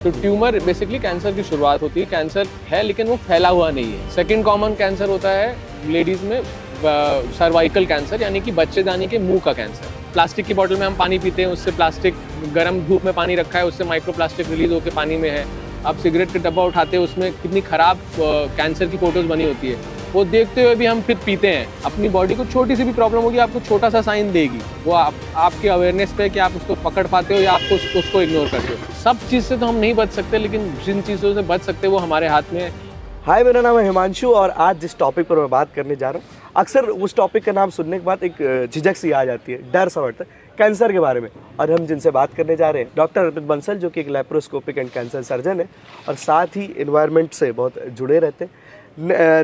तो tumour basically cancer की शुरुआत होती है। कैंसर है लेकिन वो फैला हुआ नहीं है। सेकंड कॉमन कैंसर होता है लेडीज़ में सर्वाइकल कैंसर, यानी कि बच्चेदानी के मुंह का कैंसर। प्लास्टिक की बोतल में हम पानी पीते हैं, उससे प्लास्टिक गर्म धूप में पानी रखा है, उससे माइक्रो प्लास्टिक रिलीज होकर पानी में है। आप सिगरेट का डब्बा उठाते हैं, उसमें कितनी खराब कैंसर की फोटोज बनी होती है, वो देखते हुए भी हम फिर पीते हैं। अपनी बॉडी को छोटी सी भी प्रॉब्लम होगी, आपको छोटा सा साइन देगी, वो आपके अवेयरनेस पे कि आप उसको पकड़ पाते हो या आप उसको इग्नोर करते हो। सब चीज़ से तो हम नहीं बच सकते, लेकिन जिन चीज़ों से बच सकते हैं वो हमारे हाथ में है। हाय, मेरा नाम है हिमांशु और आज जिस टॉपिक पर मैं बात करने जा रहा हूँ, अक्सर उस टॉपिक का नाम सुनने के बाद एक झिझक सी आ जाती है, डर सा बढ़ता है कैंसर के बारे में। और हम जिनसे बात करने जा रहे हैं डॉक्टर अर्पित बंसल, जो कि एक लैप्रोस्कोपिक एंड कैंसर सर्जन है और साथ ही एनवायरनमेंट से बहुत जुड़े रहते हैं।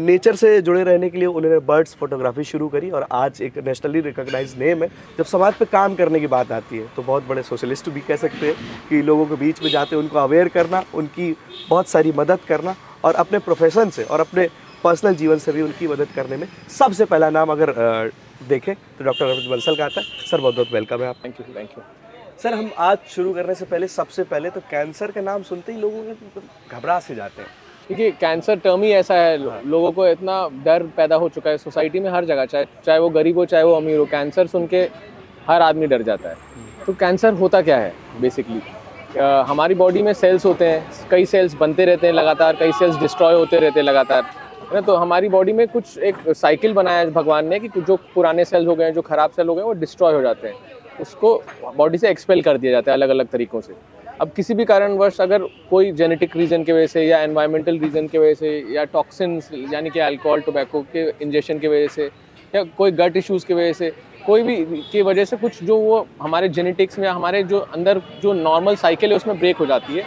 नेचर से जुड़े रहने के लिए उन्होंने बर्ड्स फोटोग्राफी शुरू करी और आज एक नेशनली रिकॉग्नाइज नेम है। जब समाज पे काम करने की बात आती है तो बहुत बड़े सोशलिस्ट भी कह सकते हैं कि लोगों के बीच में जाते उनको अवेयर करना, उनकी बहुत सारी मदद करना और अपने प्रोफेशन से और अपने पर्सनल जीवन से भी उनकी मदद करने में सबसे पहला नाम अगर देखें तो डॉक्टर अर्पित बंसल का आता है। सर बहुत बहुत वेलकम है आप। Thank you. सर, हम आज शुरू करने से पहले सबसे पहले तो कैंसर का नाम सुनते ही लोगों के घबरा से जाते हैं। देखिए, कैंसर टर्म ही ऐसा है, लोगों को इतना डर पैदा हो चुका है सोसाइटी में हर जगह, चाहे वो गरीब हो चाहे वो अमीर हो, कैंसर सुन के हर आदमी डर जाता है। तो कैंसर होता क्या है बेसिकली? हमारी बॉडी में सेल्स होते हैं, कई सेल्स बनते रहते हैं लगातार, कई सेल्स डिस्ट्रॉय होते रहते हैं लगातार, है ना। तो हमारी बॉडी में कुछ एक साइकिल बनाया है भगवान ने कि जो पुराने सेल्स हो गए हैं, जो खराब सेल हो गए हैं, वो डिस्ट्रॉय हो जाते हैं, उसको बॉडी से एक्सपेल कर दिया जाता है अलग अलग तरीक़ों से। अब किसी भी कारणवश अगर कोई जेनेटिक रीज़न की वजह से या एनवायरमेंटल रीज़न की वजह से या टॉक्सिन्स यानी कि अल्कोहल टोबैको के इंजेक्शन की वजह से या कोई गट इश्यूज़ की वजह से, कोई भी की वजह से कुछ जो वो हमारे जेनेटिक्स में हमारे जो अंदर जो नॉर्मल साइकिल है उसमें ब्रेक हो जाती है,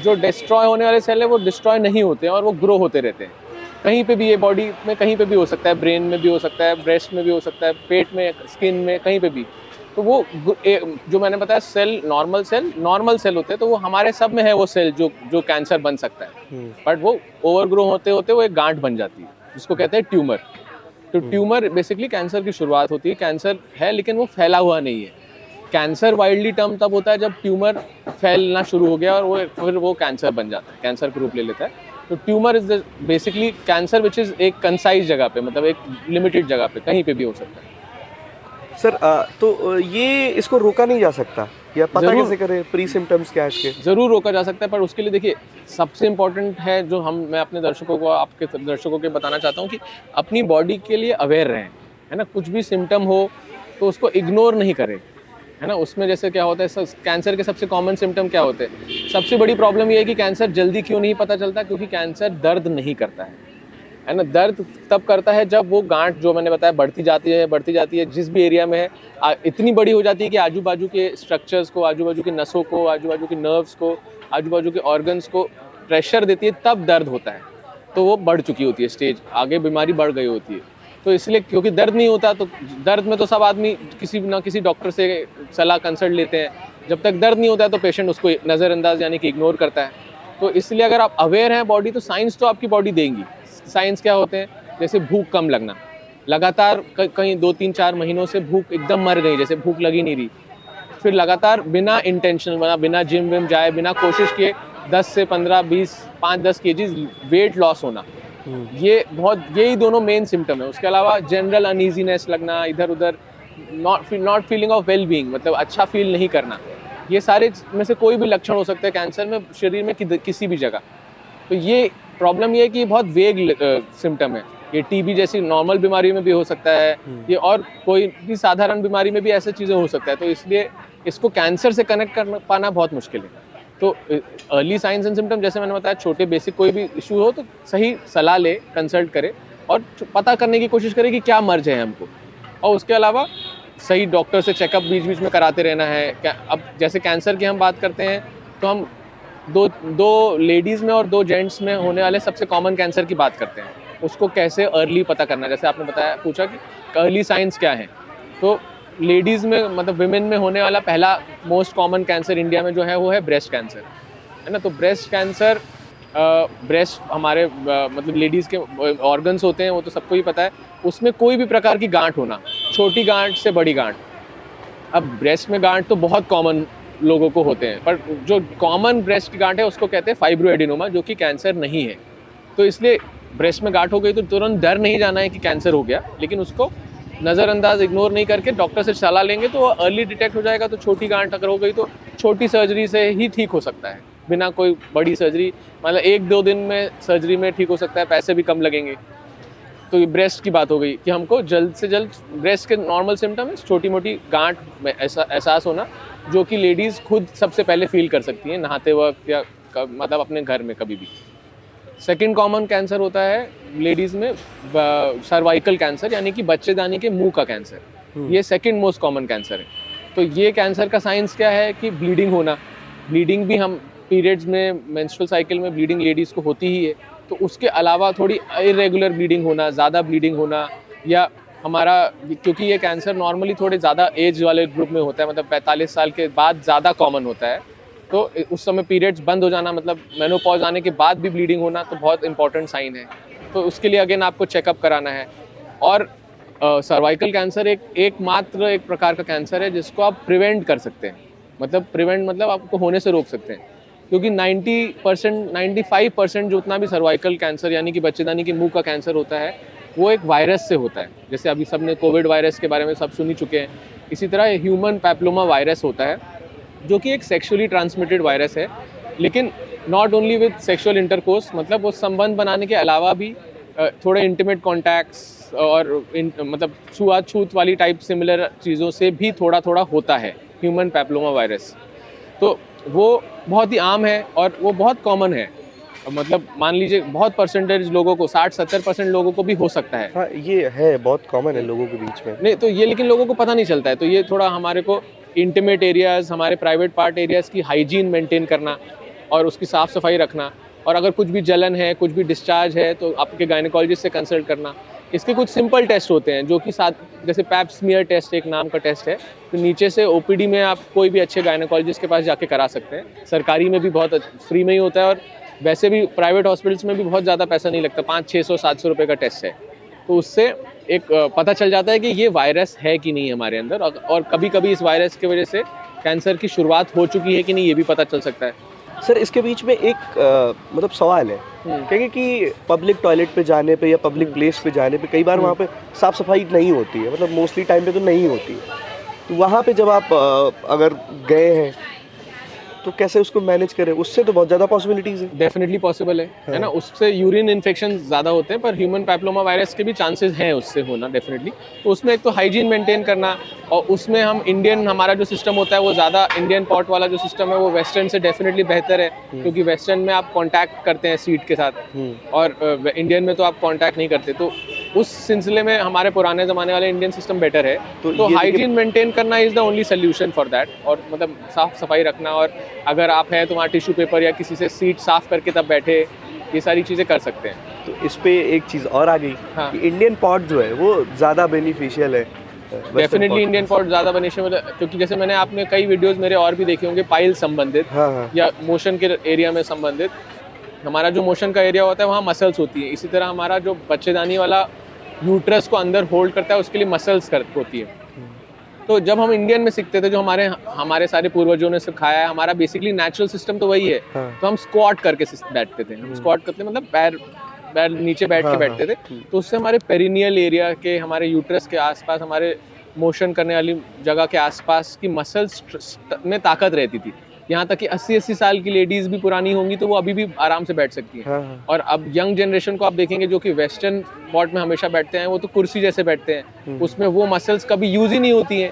जो डिस्ट्रॉय होने वाले सेल है वो डिस्ट्रॉय नहीं होते हैं और वो ग्रो होते रहते हैं। कहीं पे भी, ये बॉडी में कहीं पे भी हो सकता है, ब्रेन में भी हो सकता है, ब्रेस्ट में भी हो सकता है, पेट में, स्किन में, कहीं पे भी। तो वो जो मैंने बताया सेल नॉर्मल सेल होते हैं, तो वो हमारे सब में है वो सेल जो कैंसर बन सकता है। बट वो ओवरग्रो होते होते वो एक गांठ बन जाती है, जिसको कहते हैं ट्यूमर। तो ट्यूमर बेसिकली कैंसर की शुरुआत होती है। कैंसर है लेकिन वो फैला हुआ नहीं है। कैंसर वाइडली टर्म तब होता है जब ट्यूमर फैलना शुरू हो गया और फिर वो कैंसर बन जाता है, कैंसर का रूप ले लेता है। तो tumour is basically cancer which is एक कंसाइज जगह पे, मतलब एक लिमिटेड जगह पे, कहीं पे भी हो सकता है। सर, तो ये इसको रोका नहीं जा सकता या पता कैसे करें प्री सिम्टम्स क्या है इसके? ज़रूर रोका जा सकता है, पर उसके लिए देखिए सबसे इम्पोर्टेंट है जो मैं अपने दर्शकों को, आपके दर्शकों को बताना चाहता हूँ कि अपनी बॉडी के लिए अवेयर रहें, है ना। कुछ भी सिम्टम हो तो उसको इग्नोर नहीं करें, है ना। उसमें जैसे क्या होता है, कैंसर के सबसे कॉमन सिम्टम क्या होते हैं? सबसे बड़ी प्रॉब्लम ये है कि कैंसर जल्दी क्यों नहीं पता चलता, क्योंकि कैंसर दर्द नहीं करता है ना। दर्द तब करता है जब वो गांठ जो मैंने बताया बढ़ती जाती है, जिस भी एरिया में है इतनी बड़ी हो जाती है कि आजू बाजू के स्ट्रक्चर्स को, आजू बाजू की नसों को, आजू बाजू के नर्व्स को, आजू बाजू के ऑर्गन्स को प्रेशर देती है, तब दर्द होता है। तो वो बढ़ चुकी होती है स्टेज, आगे बीमारी बढ़ गई होती है। तो इसलिए क्योंकि दर्द नहीं होता, तो दर्द में तो सब आदमी किसी ना किसी डॉक्टर से सलाह कंसल्ट लेते हैं। जब तक दर्द नहीं होता है तो पेशेंट उसको नज़रअंदाज यानी कि इग्नोर करता है। तो इसलिए अगर आप अवेयर हैं बॉडी, तो साइंस तो आपकी बॉडी देंगी। साइंस क्या होते हैं? जैसे भूख कम लगना, लगातार कहीं 2-3-4 महीनों से भूख एकदम मर गई, जैसे भूख लगी नहीं रही, फिर लगातार बिना इंटेंशनल बना, बिना जिम विम जाए, बिना कोशिश किए 10 से 15, 20, 5-10 केजीज वेट लॉस होना, यही दोनों मेन सिम्टम है। उसके अलावा जनरल अनईजीनेस लगना, इधर उधर not feeling of well being, मतलब अच्छा फील नहीं करना, ये सारे में से कोई भी लक्षण हो सकते हैं कैंसर में शरीर में किसी भी जगह। तो ये प्रॉब्लम ये है कि बहुत वेग सिम्टम है। ये टीबी जैसी नॉर्मल बीमारी में भी हो सकता है, ये और कोई भी साधारण बीमारी में भी ऐसी चीज़ें हो सकता है। तो इसलिए इसको कैंसर से कनेक्ट कर पाना बहुत मुश्किल है। तो अर्ली साइंस एंड सिम्टम, जैसे मैंने बताया, छोटे बेसिक कोई भी इशू हो तो सही सलाह ले, कंसल्ट करे और पता करने की कोशिश करे कि क्या मर्ज है हमको। और उसके अलावा सही डॉक्टर से चेकअप बीच बीच में कराते रहना है। अब जैसे कैंसर की हम बात करते हैं तो हम दो लेडीज़ में और 2 जेंट्स में होने वाले सबसे कॉमन कैंसर की बात करते हैं। उसको कैसे अर्ली पता करना, जैसे आपने बताया, पूछा कि अर्ली साइंस क्या है। तो लेडीज़ में, मतलब विमेन में होने वाला पहला मोस्ट कॉमन कैंसर इंडिया में जो है वो है ब्रेस्ट कैंसर, है ना। तो ब्रेस्ट कैंसर, ब्रेस्ट हमारे मतलब लेडीज़ के ऑर्गन्स होते हैं, वो तो सबको ही पता है। उसमें कोई भी प्रकार की गांठ होना, छोटी गांठ से बड़ी गांठ। अब ब्रेस्ट में गांठ तो बहुत कॉमन लोगों को होते हैं, पर जो कॉमन ब्रेस्ट की गांठ है उसको कहते हैं फाइब्रोएडिनोमा, जो कि कैंसर नहीं है। तो इसलिए ब्रेस्ट में गांठ हो गई तो तुरंत डर नहीं जाना है कि कैंसर हो गया, लेकिन उसको नज़रअंदाज इग्नोर नहीं करके डॉक्टर से सलाह लेंगे तो वो अर्ली डिटेक्ट हो जाएगा। तो छोटी गांठ अगर हो गई तो छोटी सर्जरी से ही ठीक हो सकता है, बिना कोई बड़ी सर्जरी, मतलब 1-2 दिन में सर्जरी में ठीक हो सकता है, पैसे भी कम लगेंगे। तो ये ब्रेस्ट की बात हो गई कि हमको जल्द से जल्द ब्रेस्ट के नॉर्मल सिम्टम है छोटी मोटी गांठ में ऐसा एहसास होना, जो कि लेडीज़ खुद सबसे पहले फील कर सकती हैं नहाते वक्त या मतलब अपने घर में कभी भी। सेकंड कॉमन कैंसर होता है लेडीज़ में सर्वाइकल कैंसर, यानी कि बच्चेदानी के मुंह का कैंसर। ये सेकंड मोस्ट कॉमन कैंसर है। तो ये कैंसर का साइंस क्या है कि ब्लीडिंग होना। ब्लीडिंग भी हम पीरियड्स में, मेंस्ट्रुअल साइकिल में ब्लीडिंग लेडीज़ को होती ही है, तो उसके अलावा थोड़ी इरेगुलर ब्लीडिंग होना, ज़्यादा ब्लीडिंग होना, या हमारा, क्योंकि ये कैंसर नॉर्मली थोड़े ज़्यादा एज वाले ग्रुप में होता है, मतलब 45 साल के बाद ज़्यादा कॉमन होता है, तो उस समय पीरियड्स बंद हो जाना, मतलब मेनोपॉज आने के बाद भी ब्लीडिंग होना, तो बहुत इंपॉर्टेंट साइन है। तो उसके लिए अगेन आपको चेकअप कराना है। और सर्वाइकल कैंसर एकमात्र एक प्रकार का कैंसर है जिसको आप प्रिवेंट कर सकते हैं। मतलब आपको होने से रोक सकते हैं, क्योंकि 90%, 95% जो उतना भी सर्वाइकल कैंसर यानी कि बच्चेदानी के मुंह का कैंसर होता है, वो एक वायरस से होता है। जैसे अभी सबने कोविड वायरस के बारे में सब सुन ही चुके हैं। इसी तरह ह्यूमन पैप्लोमा वायरस होता है, जो कि एक सेक्सुअली ट्रांसमिटेड वायरस है, लेकिन not only with sexual intercourse, मतलब वो संबंध बनाने के अलावा भी थोड़े इंटीमेट कॉन्टैक्ट्स और मतलब छूआछूत वाली टाइप सिमिलर चीज़ों से भी थोड़ा थोड़ा होता है ह्यूमन पैप्लोमा वायरस। तो वो बहुत ही आम है और वो बहुत कॉमन है, मतलब मान लीजिए बहुत परसेंटेज लोगों को, 60-70% लोगों को भी हो सकता है। हाँ, ये है, बहुत कॉमन है लोगों के बीच में। नहीं तो ये, लेकिन लोगों को पता नहीं चलता है। तो ये थोड़ा हमारे को इंटीमेट एरियाज़, हमारे प्राइवेट पार्ट एरियाज़ की हाइजीन मेंटेन करना और उसकी साफ़ सफाई रखना, और अगर कुछ भी जलन है, कुछ भी डिस्चार्ज है, तो आपके गायनेकोलॉजिस्ट से कंसल्ट करना। इसके कुछ सिंपल टेस्ट होते हैं जो कि साथ, जैसे पैप स्मीयर टेस्ट एक नाम का टेस्ट है, तो नीचे से ओपीडी में आप कोई भी अच्छे गायनेकोलॉजिस्ट के पास जाके करा सकते हैं। सरकारी में भी बहुत फ्री में ही होता है, और वैसे भी प्राइवेट हॉस्पिटल्स में भी बहुत ज़्यादा पैसा नहीं लगता, 500-600-700 रुपये का टेस्ट है। तो उससे एक पता चल जाता है कि ये वायरस है कि नहीं हमारे अंदर, और कभी कभी इस वायरस की वजह से कैंसर की शुरुआत हो चुकी है कि नहीं, ये भी पता चल सकता है। सर, इसके बीच में एक मतलब सवाल है, कहेंगे कि पब्लिक टॉयलेट पे जाने पे या पब्लिक प्लेस पे जाने पे कई बार वहाँ पे साफ़ सफाई नहीं होती है, मतलब मोस्टली टाइम पे तो नहीं होती है। तो वहाँ पे जब आप अगर गए हैं तो कैसे उसको मैनेज करें? उससे तो बहुत ज़्यादा पॉसिबिलिटीज़ है। डेफिनेटली पॉसिबल है ना। उससे यूरिन इन्फेक्शन ज़्यादा होते हैं, पर ह्यूमन पैप्लोमा वायरस के भी चांसेस हैं उससे होना डेफिनेटली। तो उसमें एक तो हाइजीन मेंटेन करना, और उसमें हम इंडियन, हमारा जो सिस्टम होता है वो ज़्यादा, इंडियन पॉट वाला जो सिस्टम है वो वेस्टर्न से डेफिनेटली बेहतर है, क्योंकि वेस्टर्न में आप कॉन्टैक्ट करते हैं सीट के साथ, और इंडियन में तो आप कॉन्टैक्ट नहीं करते। तो उस सिलसिले में हमारे पुराने ज़माने वाले इंडियन सिस्टम बेटर है। तो हाइजीन मेंटेन करना is the only solution for that, और मतलब साफ़ सफाई रखना, और अगर आप हैं तो वहाँ टिश्यू पेपर या किसी से सीट साफ़ करके तब बैठे, ये सारी चीज़ें कर सकते हैं। तो इस पे एक चीज़ और आ गई, हाँ, कि इंडियन पॉट जो है वो ज़्यादा बेनिफिशियल है। डेफिनेटली इंडियन पॉट ज़्यादा बेनिफिशियल, क्योंकि जैसे मैंने आपने कई वीडियोस मेरे और भी देखे होंगे पाइल संबंधित, हाँ। या मोशन के एरिया में संबंधित। हमारा जो मोशन का एरिया होता है वहाँ मसल्स होती है, इसी तरह हमारा जो बच्चेदानी वाला यूट्रस को अंदर होल्ड करता है उसके लिए मसल्स होती है। तो जब हम इंडियन में सीखते थे, जो हमारे सारे पूर्वजों ने सिखाया है, हमारा बेसिकली नेचुरल सिस्टम तो वही है। तो हम स्क्वाट करके बैठते थे, हम स्क्वाट करते मतलब पैर नीचे बैठ के बैठते थे। तो उससे हमारे पेरिनियल एरिया के, हमारे यूट्रस के आसपास, हमारे मोशन करने वाली जगह के आसपास की मसल्स में ताकत रहती थी। यहाँ तक कि 80-80 साल की लेडीज़ भी पुरानी होंगी तो वो अभी भी आराम से बैठ सकती हैं। और अब यंग जनरेशन को आप देखेंगे जो कि वेस्टर्न पॉट में हमेशा बैठते हैं, वो तो कुर्सी जैसे बैठते हैं, उसमें वो मसल्स कभी यूज ही नहीं होती हैं।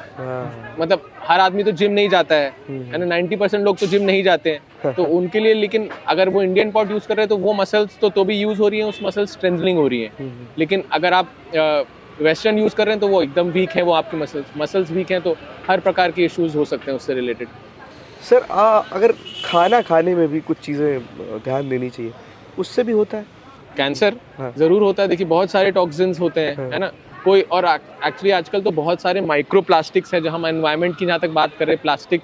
मतलब हर आदमी तो जिम नहीं जाता है ना, 90% लोग तो जिम नहीं जाते हैं, तो उनके लिए, लेकिन अगर वो इंडियन पॉट यूज़ कर रहे हैं तो वो मसल्स तो भी यूज़ हो रही हैं, उस मसल्स स्ट्रेंथनिंग हो रही है। लेकिन अगर आप वेस्टर्न यूज़ कर रहे हैं तो वो एकदम वीक है, वो आपकी मसल्स वीक हैं, तो हर प्रकार के इश्यूज़ हो सकते हैं उससे रिलेटेड। सर, अगर खाना खाने में भी कुछ चीज़ें ध्यान देनी चाहिए, उससे भी होता है कैंसर? ज़रूर होता है। देखिए बहुत सारे टॉक्सिन्स होते हैं, है ना, कोई, और एक्चुअली आजकल तो बहुत सारे माइक्रो प्लास्टिक्स हैं। जहाँ हम एनवायरनमेंट की जहाँ तक बात करें, प्लास्टिक,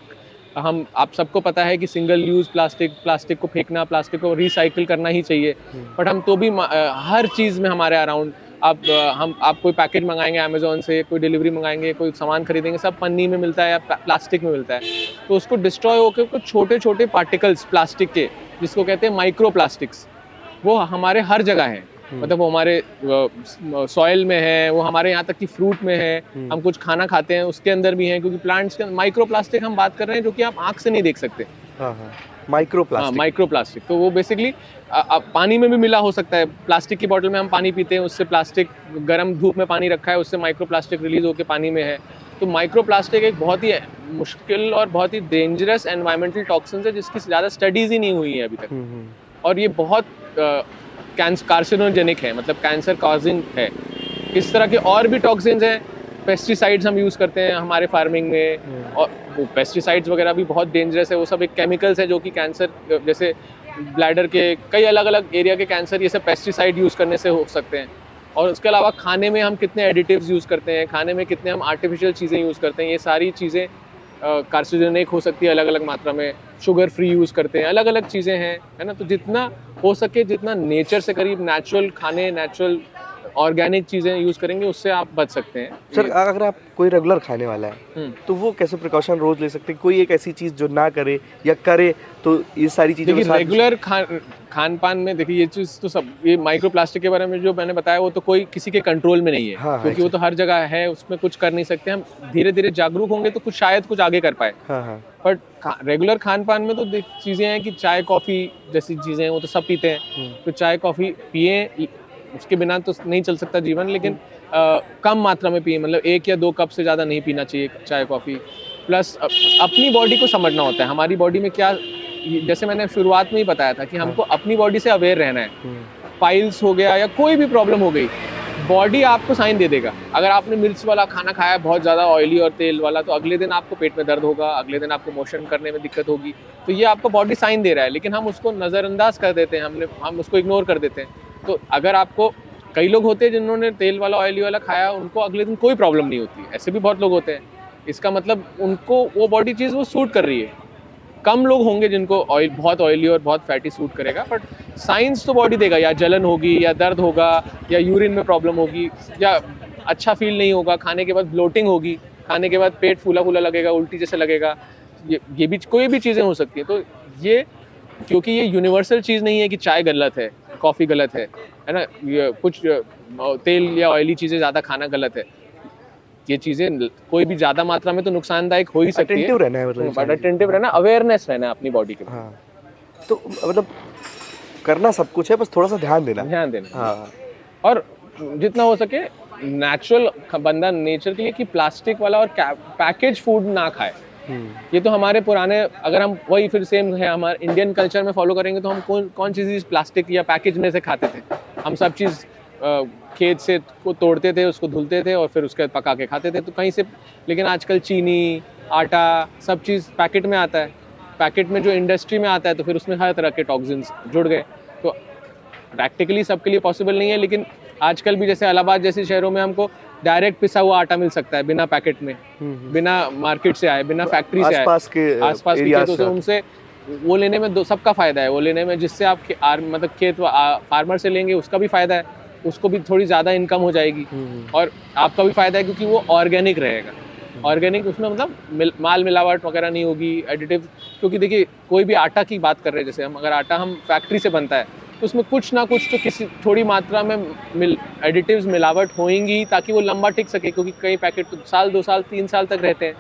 आप सबको पता है कि सिंगल यूज़ प्लास्टिक को फेंकना, प्लास्टिक को रिसाइकिल करना ही चाहिए, बट हम तो भी हर चीज़ में हमारे अराउंड आप कोई पैकेज मंगाएंगे अमेजोन से, कोई डिलीवरी मंगाएंगे, कोई सामान खरीदेंगे, सब पन्नी में मिलता है या प्लास्टिक में मिलता है। तो उसको डिस्ट्रॉय होकर कुछ छोटे छोटे पार्टिकल्स प्लास्टिक के, जिसको कहते हैं माइक्रो प्लास्टिक्स, वो हमारे हर जगह है। मतलब वो हमारे सॉइल में है, वो हमारे यहाँ तक कि फ्रूट में है, हम कुछ खाना खाते हैं उसके अंदर भी है, क्योंकि प्लांट्स के माइक्रो प्लास्टिक हम बात कर रहे हैं जो कि आप आंख से नहीं देख सकते। Micro plastic. माइक्रो प्लास्टिक तो वो बेसिकली पानी में भी मिला हो सकता है। प्लास्टिक की बोतल में हम पानी पीते हैं, उससे प्लास्टिक, गर्म धूप में पानी रखा है, उससे माइक्रो प्लास्टिक रिलीज होकर पानी में है। तो माइक्रो प्लास्टिक एक बहुत ही मुश्किल और बहुत ही डेंजरस एनवायरमेंटल टॉक्सिन है, जिसकी ज़्यादा स्टडीज़ ही नहीं हुई है अभी तक। और ये बहुत कार्सिनोजेनिक है, मतलब कैंसर कॉजिंग है। इस तरह के और भी टॉक्सिन्स हैं। पेस्टिसाइड्स हम यूज़ करते हैं हमारे फार्मिंग में, और वो पेस्टिसाइड्स वगैरह भी बहुत डेंजरस है। वो सब एक केमिकल्स है जो कि कैंसर, जैसे ब्लैडर के कई अलग अलग एरिया के कैंसर ये सब पेस्टिसाइड यूज़ करने से हो सकते हैं। और उसके अलावा खाने में हम कितने एडिटिव्स यूज़ करते हैं, खाने में कितने हम आर्टिफिशियल चीज़ें यूज़ करते हैं, ये सारी चीज़ें कार्सिनोजेनिक हो सकती है अलग अलग मात्रा में। शुगर फ्री यूज़ करते हैं, अलग अलग चीज़ें हैं, है ना। तो जितना हो सके, जितना नेचर से करीब नेचुरल खाने, नेचुरल ऑर्गेनिक चीज़ें यूज़ करेंगे, उससे आप बच सकते हैं। सर, अगर आप कोई रेगुलर खाने वाला है तो वो कैसे प्रिकॉशन रोज ले सकते हैं? कोई एक ऐसी चीज़ जो ना करे या करे तो ये सारी चीज़ें? देखिए, रेगुलर खान पान में देखिए, ये चीज़ तो सब, ये माइक्रो प्लास्टिक के बारे में जो मैंने बताया वो तो कोई किसी के कंट्रोल में नहीं है। क्योंकि वो तो हर जगह है, उसमें कुछ कर नहीं सकते। हम धीरे धीरे जागरूक होंगे तो शायद कुछ आगे कर पाए। बट रेगुलर खान पान में तो चीज़ें हैं कि चाय कॉफ़ी जैसी चीज़ें हैं वो तो सब पीते हैं। तो चाय कॉफ़ी पिए, उसके बिना तो नहीं चल सकता जीवन, लेकिन कम मात्रा में पिए। मतलब 1 या 2 कप से ज़्यादा नहीं पीना चाहिए चाय कॉफ़ी। प्लस अपनी बॉडी को समझना होता है, हमारी बॉडी में क्या, जैसे मैंने शुरुआत में ही बताया था कि हमको अपनी बॉडी से अवेयर रहना है। पाइल्स हो गया या कोई भी प्रॉब्लम हो गई, बॉडी आपको साइन दे देगा। अगर आपने मिर्च वाला खाना खाया, बहुत ज़्यादा ऑयली और तेल वाला, तो अगले दिन आपको पेट में दर्द होगा, अगले दिन आपको मोशन करने में दिक्कत होगी। तो ये आपका बॉडी साइन दे रहा है, लेकिन हम उसको नज़रअंदाज कर देते हैं, हम उसको इग्नोर कर देते हैं। तो अगर आपको, कई लोग होते हैं जिन्होंने तेल वाला ऑयली वाला खाया, उनको अगले दिन कोई प्रॉब्लम नहीं होती। ऐसे भी बहुत लोग होते हैं। इसका मतलब उनको वो बॉडी चीज़ वो सूट कर रही है। कम लोग होंगे जिनको बहुत ऑयली और बहुत फैटी सूट करेगा, बट साइंस तो बॉडी देगा। या जलन होगी, या दर्द होगा, या यूरिन में प्रॉब्लम होगी, या अच्छा फील नहीं होगा, खाने के बाद ब्लोटिंग होगी, खाने के बाद पेट फूला फूला लगेगा, उल्टी जैसे लगेगा, ये भी कोई भी चीज़ें हो सकती हैं। तो ये, क्योंकि ये यूनिवर्सल चीज़ नहीं है कि चाय गलत है, कॉफ़ी गलत है ना, ये कुछ तेल या ऑयली चीज़ें ज़्यादा खाना गलत है। ये चीज़ें कोई भी ज़्यादा मात्रा में तो नुकसानदायक हो ही सकती है। अटेंटिव रहना है, मतलब बट अटेंटिव रहना, अवेयरनेस रहना है अपनी बॉडी के। तो मतलब करना सब कुछ है, बस थोड़ा सा ध्यान देना। और जितना हो सके नेचुरल बंदा नेचर के लिए, कि प्लास्टिक वाला और पैकेज फूड ना खाए। ये तो हमारे पुराने, अगर हम वही फिर सेम है हमारे इंडियन कल्चर में फॉलो करेंगे तो हम कौन सी चीज़ प्लास्टिक या पैकेज में से खाते थे? हम सब चीज़ खेत से को तोड़ते थे, उसको धुलते थे और फिर उसके बाद पका के खाते थे। तो कहीं से, लेकिन आजकल चीनी, आटा, सब चीज़ पैकेट में आता है। पैकेट में जो इंडस्ट्री में आता है, तो फिर उसमें हर तरह के टॉक्सिन्स जुड़ गए। तो प्रैक्टिकली सबके लिए पॉसिबल नहीं है, लेकिन आजकल भी जैसे इलाहाबाद जैसे शहरों में हमको डायरेक्ट पिसा हुआ आटा मिल सकता है, बिना पैकेट में, बिना मार्केट से आए, बिना फैक्ट्री से आए, आसपास के खेतों से। उनसे वो लेने में सबका फ़ायदा है। वो लेने में, जिससे आप मतलब खेत फार्मर से लेंगे उसका भी फ़ायदा है, उसको भी थोड़ी ज़्यादा इनकम हो जाएगी, और आपका भी फ़ायदा है क्योंकि वो ऑर्गेनिक रहेगा। ऑर्गेनिक उसमें मतलब माल मिलावट वगैरह नहीं होगी, एडिटिव। क्योंकि देखिए, कोई भी आटा की बात कर रहे हैं, जैसे हम अगर आटा हम फैक्ट्री से बनता है तो उसमें कुछ ना कुछ तो किसी थोड़ी मात्रा में एडिटिव्स मिलावट होंगी, ताकि वो लंबा टिक सके। क्योंकि कई पैकेट तो 1 साल 2 साल 3 साल तक रहते हैं।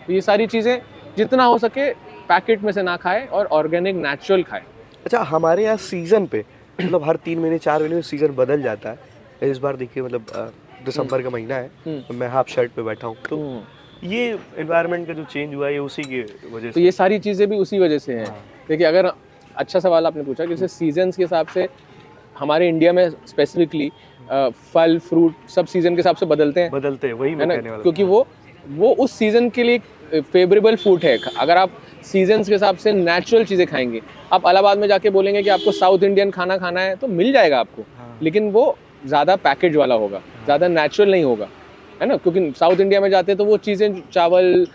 तो ये सारी चीज़ें जितना हो सके पैकेट में से ना खाए और ऑर्गेनिक नेचुरल खाए। अच्छा, हमारे यहाँ सीज़न पे मतलब हर 3 महीने 4 महीने में सीज़न बदल जाता है। इस बार देखिए, मतलब दिसंबर का महीना है, मैं हाफ शर्ट पे बैठा हूँ। तो ये एनवायरनमेंट का जो चेंज हुआ है, ये उसी की वजह से। तो ये सारी चीज़ें भी उसी वजह से हैं। देखिए, अगर अच्छा सवाल आपने पूछा, जैसे सीजन्स के हिसाब से हमारे इंडिया में स्पेसिफिकली फल फ्रूट सब सीज़न के हिसाब से बदलते हैं, वही मैं कहने वाला था। क्योंकि वो उस सीज़न के लिए फेवरेबल फूड है। अगर आप सीजन्स के हिसाब से नेचुरल चीज़ें खाएंगे, आप इलाहाबाद में जाके बोलेंगे कि आपको साउथ इंडियन खाना खाना है तो मिल जाएगा आपको, लेकिन वो ज़्यादा पैकेज वाला होगा, ज़्यादा नेचुरल नहीं होगा, है ना। क्योंकि साउथ इंडिया में जाते हैं तो वो चीज़ें, चावल,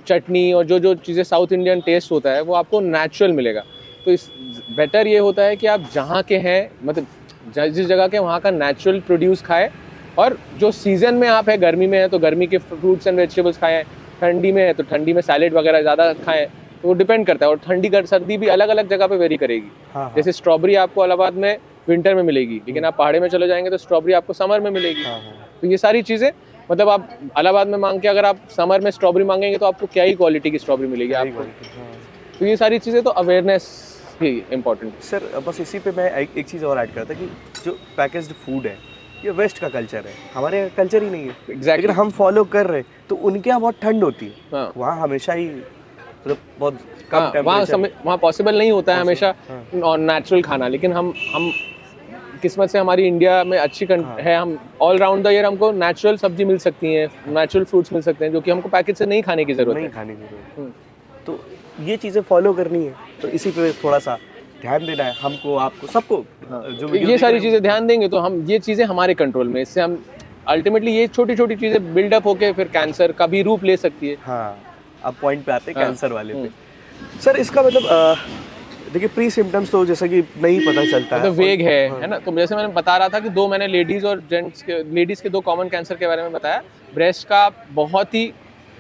चटनी और जो चीज़ें साउथ इंडियन टेस्ट होता है वो आपको नेचुरल मिलेगा। तो इस बेटर ये होता है कि आप जहाँ के हैं, मतलब जिस जगह के वहाँ का नेचुरल प्रोड्यूस खाए, और जो सीजन में आप है, गर्मी में है तो गर्मी के फ्रूट्स एंड वेजिटेबल्स खाएं, ठंडी में है तो ठंडी में सैलेड वगैरह ज़्यादा खाएं, तो वो डिपेंड करता है। और ठंडी कर सर्दी भी अलग अलग जगह पे वेरी करेगी। हाँ, हाँ। जैसे स्ट्रॉबेरी आपको इलाहाबाद में विंटर में मिलेगी, लेकिन आप पहाड़े में चले जाएंगे तो स्ट्रॉबेरी आपको समर में मिलेगी। हाँ, हाँ। तो ये सारी चीज़ें, मतलब आप इलाहाबाद में मांग के अगर आप समर में स्ट्रॉबेरी मांगेंगे तो आपको क्या ही क्वालिटी की स्ट्रॉबेरी मिलेगी आपको। हाँ। तो ये सारी चीज़ें तो अवेयरनेस ही इम्पोर्टेंट। सर बस इसी पे मैं एक चीज़ और ऐड करता कि जो पैकेज्ड फूड है ये वेस्ट का कल्चर है, हमारे यहाँ कल्चर ही नहीं है। Exactly. लेकिन हम फॉलो कर रहे हैं, तो उनके यहाँ बहुत ठंड होती है। हाँ। वहाँ हमेशा ही मतलब बहुत कम हाँ, वहाँ पॉसिबल नहीं होता है हमेशा और नेचुरल खाना। लेकिन हम किस्मत से हमारी इंडिया में अच्छी है, हम ऑल राउंड द ईयर हमको नेचुरल सब्जी मिल सकती है, नेचुरल फ्रूट्स मिल सकते हैं, जो कि हमको पैकेज से नहीं खाने की जरूरत नहीं है। खाने की जरूरत। तो ये चीज़ें फॉलो करनी है, तो इसी पे थोड़ा सा ध्यान देना है हमको, आपको, सबको। जो वीडियो ये देख सारी रहे हैं, चीज़ें ध्यान देंगे तो हम, ये चीज़ें हमारे कंट्रोल में, इससे हम अल्टीमेटली ये छोटी छोटी चीज़ें बिल्डअप होके फिर कैंसर का भी रूप ले सकती है। हाँ, अब पॉइंट पे आते हैं हाँ। कैंसर वाले पे। सर इसका मतलब देखिए प्री सिम्टम्स तो जैसा कि नहीं पता चलता मतलब वेग है हाँ। ना। तो जैसे मैंने बता रहा था कि दो मैंने लेडीज़ और जेंट्स के, लेडीज़ के 2 कॉमन कैंसर के बारे में बताया। ब्रेस्ट का बहुत ही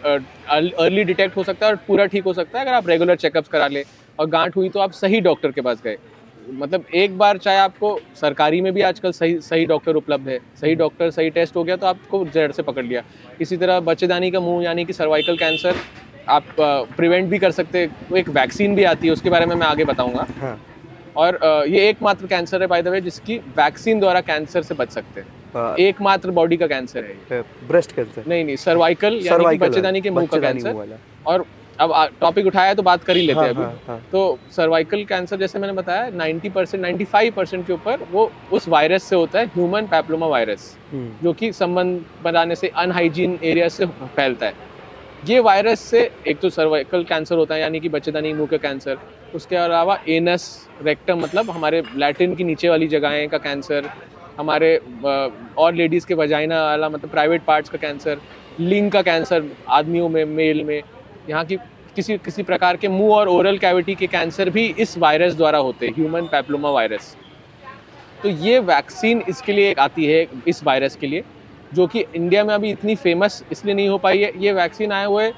अर्ली डिटेक्ट हो सकता है और पूरा ठीक हो सकता है अगर आप रेगुलर चेकअप्स करा ले। और गांठ हुई तो आप सही डॉक्टर के पास गए। मतलब एक बार चाहे आपको सरकारी में भी आजकल सही डॉक्टर उपलब्ध है, सही डॉक्टर, सही टेस्ट हो गया तो आपको जड़ से पकड़ लिया। इसी तरह बच्चेदानी का मुंह यानी कि सर्वाइकल कैंसर आप प्रिवेंट भी कर सकते हैं। एक वैक्सीन भी आती है, उसके बारे में मैं आगे बताऊंगा। हाँ। और ये एकमात्र कैंसर है बाय द वे जिसकी वैक्सीन द्वारा कैंसर से बच सकते हैं। एकमात्र बॉडी का कैंसर है ये। ब्रेस्ट कैंसर नहीं, सर्वाइकल यानी कि बच्चेदानी के मुंह का कैंसर। और अब टॉपिक उठाया तो बात कर ही लेते हैं अभी। हाँ। तो सर्वाइकल कैंसर जैसे मैंने बताया 90% 95% के ऊपर वो उस वायरस से होता है, ह्यूमन पैप्लोमा वायरस, जो कि संबंध बनाने से अनहाइजीन एरिया से फैलता है। ये वायरस से एक तो सर्वाइकल कैंसर होता है यानी कि बच्चेदानी मुंह का कैंसर, उसके अलावा एनस रेक्टम मतलब हमारे लैटिन की नीचे वाली जगहें का कैंसर, हमारे और लेडीज़ के वजाइना वाला मतलब प्राइवेट पार्ट्स का कैंसर, लिंग का कैंसर आदमियों में, मेल में, यहाँ की किसी प्रकार के मुंह और ओरल कैविटी के कैंसर भी इस वायरस द्वारा होते हैं, ह्यूमन पैप्लोमा वायरस। तो ये वैक्सीन इसके लिए एक आती है इस वायरस के लिए, जो कि इंडिया में अभी इतनी फेमस इसलिए नहीं हो पाई है। ये वैक्सीन आए हुए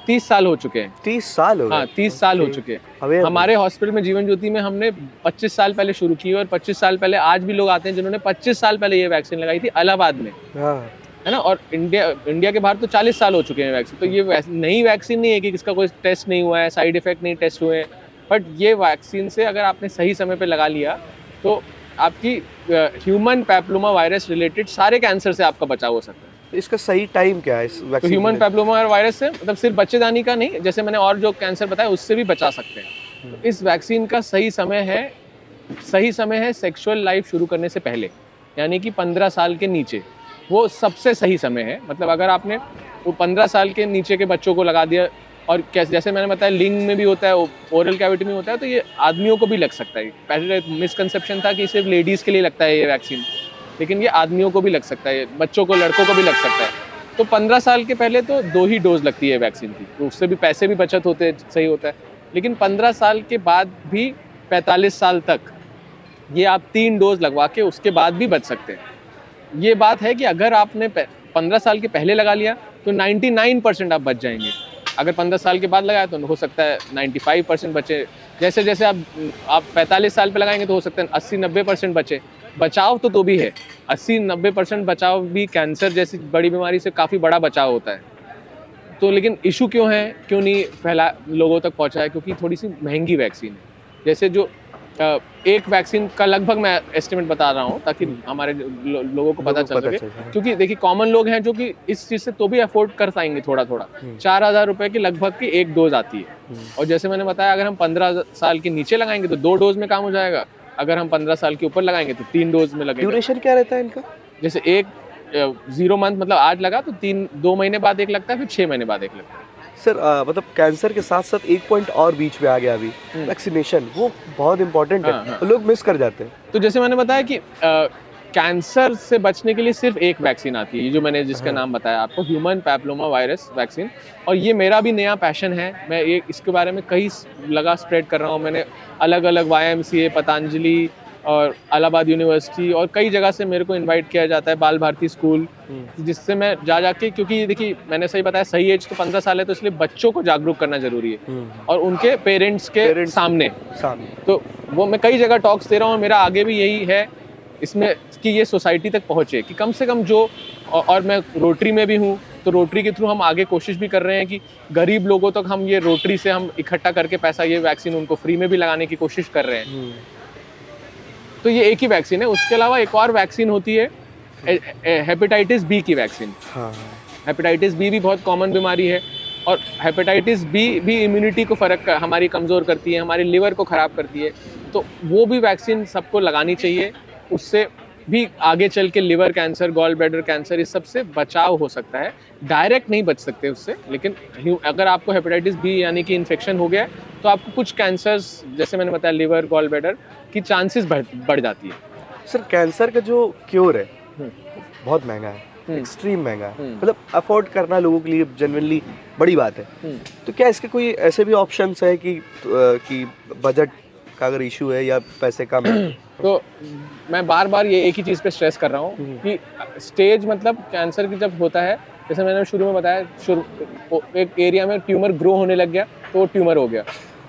30 साल हो चुके हैं। 30 साल हो गए? हाँ, 30 साल हो चुके हैं। हमारे हॉस्पिटल में जीवन ज्योति में हमने 25 साल पहले शुरू की और 25 साल पहले आज भी लोग आते हैं जिन्होंने 25 साल पहले ये वैक्सीन लगाई थी इलाहाबाद में। हाँ। है ना। और इंडिया के बाहर तो 40 साल हो चुके हैं वैक्सीन। तो ये नई वैक्सीन नहीं है कि इसका कोई टेस्ट नहीं हुआ है, साइड इफेक्ट नहीं टेस्ट हुए हैं। बट ये वैक्सीन से अगर आपने सही समय पे लगा लिया तो आपकी ह्यूमन पैप्लोमा वायरस रिलेटेड सारे कैंसर से आपका बचाव हो सकता है। तो इसका सही टाइम क्या है इस तो वैक्सीन? ह्यूमन पैप्लोमा वायरस से मतलब सिर्फ बच्चेदानी का नहीं, जैसे मैंने और जो कैंसर बताया उससे भी बचा सकते हैं। तो इस वैक्सीन का सही समय है सेक्सुअल लाइफ शुरू करने से पहले, यानी कि 15 साल के नीचे वो सबसे सही समय है। मतलब अगर आपने वो 15 साल के नीचे के बच्चों को लगा दिया, और जैसे मैंने बताया लिंग में भी होता है, ओरल कैविटी में होता है, तो ये आदमियों को भी लग सकता है। पहले मिसकंसेप्शन था कि सिर्फ लेडीज़ के लिए लगता है ये वैक्सीन, लेकिन ये आदमियों को भी लग सकता है, बच्चों को, लड़कों को भी लग सकता है। तो 15 साल के पहले तो 2 ही डोज लगती है वैक्सीन की, तो उससे भी पैसे भी बचत होते हैं, सही होता है। लेकिन 15 साल के बाद भी 45 साल तक ये आप 3 डोज लगवा के उसके बाद भी बच सकते हैं। ये बात है कि अगर आपने 15 साल के पहले लगा लिया तो 99% आप बच जाएंगे। अगर 15 साल के बाद लगाया तो हो सकता है 95% बचे। जैसे जैसे आप 45 साल पे लगाएंगे तो हो सकता है 80-90% बचे। बचाव तो भी है, 80-90% बचाव भी कैंसर जैसी बड़ी बीमारी से काफ़ी बड़ा बचाव होता है। तो लेकिन इशू क्यों है, क्यों नहीं फैला लोगों तक पहुंचा है? क्योंकि थोड़ी सी महंगी वैक्सीन है। जैसे जो एक वैक्सीन का लगभग मैं एस्टिमेट बता रहा हूँ ताकि हमारे लोगों को पता चल सके, क्योंकि देखिए कॉमन लोग हैं जो कि इस चीज़ से तो भी अफोर्ड कर पाएंगे थोड़ा 4,000 रुपए की लगभग की एक डोज आती है। और जैसे मैंने बताया अगर हम 15 साल के नीचे लगाएंगे तो 2 डोज में काम हो जाएगा, अगर हम 15 साल के ऊपर लगाएंगे तो 3 डोज में लगेगा। ड्यूरेशन क्या रहता है इनका? जैसे 0 मंथ मतलब आज लगा तो 2 महीने बाद एक लगता है, फिर 6 महीने बाद एक लगता है। सर मतलब कैंसर के साथ साथ एक पॉइंट और बीच में आ गया अभी, वैक्सीनेशन, वो बहुत इंपॉर्टेंट है। हाँ। लोग मिस कर जाते हैं। तो जैसे मैंने बताया कि कैंसर से बचने के लिए सिर्फ एक वैक्सीन आती है, जो मैंने जिसका नाम बताया आपको, ह्यूमन पैप्लोमा वायरस वैक्सीन। और ये मेरा भी नया पैशन है, मैं ये इसके बारे में कई लगा स्प्रेड कर रहा हूँ। मैंने अलग अलग YMCA, पतंजलि और इलाहाबाद यूनिवर्सिटी और कई जगह से मेरे को इनवाइट किया जाता है, बाल भारती स्कूल, जिससे मैं जा जाके, क्योंकि देखिए मैंने सही बताया सही एज तो 15 साल है, तो इसलिए बच्चों को जागरूक करना जरूरी है और उनके पेरेंट्स के सामने। तो वो मैं कई जगह टॉक्स दे रहा हूँ, मेरा आगे भी यही है इसमें कि ये सोसाइटी तक पहुँचे, कि कम से कम जो, और मैं रोटरी में भी हूँ तो रोटरी के थ्रू हम आगे कोशिश भी कर रहे हैं कि गरीब लोगों तक हम ये रोटरी से हम इकट्ठा करके पैसा, ये वैक्सीन उनको फ्री में भी लगाने की कोशिश कर रहे हैं। तो ये एक ही वैक्सीन है, उसके अलावा एक और वैक्सीन होती है हेपेटाइटिस बी की वैक्सीन। हेपेटाइटिस बी भी बहुत कॉमन बीमारी है और हेपेटाइटिस बी भी इम्यूनिटी को हमारी कमज़ोर करती है, हमारे लिवर को ख़राब करती है, तो वो भी वैक्सीन सबको लगानी चाहिए। उससे भी आगे चल के liver cancer, gall bladder cancer, इस सब से बचाव हो सकता है। डायरेक्ट नहीं बच सकते उससे, लेकिन अगर आपको हेपेटाइटिस बी यानी कि इन्फेक्शन हो गया है तो आपको कुछ कैंसर्स, जैसे मैंने बताया लिवर, गॉल ब्लैडर की चांसेस बढ़ जाती है। सर कैंसर का जो क्योर है बहुत महंगा है, एक्सट्रीम महंगा है, मतलब अफोर्ड करना लोगों के लिए जनरली बड़ी बात है। तो क्या इसके कोई ऐसे भी ऑप्शंस है कि बजट का अगर इशू है या पैसे कम है? तो मैं बार बार ये एक ही चीज़ पे स्ट्रेस कर रहा हूँ कि स्टेज, मतलब कैंसर की जब होता है, जैसे मैंने शुरू में बताया, एक एरिया में ट्यूमर ग्रो होने लग गया तो वो ट्यूमर हो गया।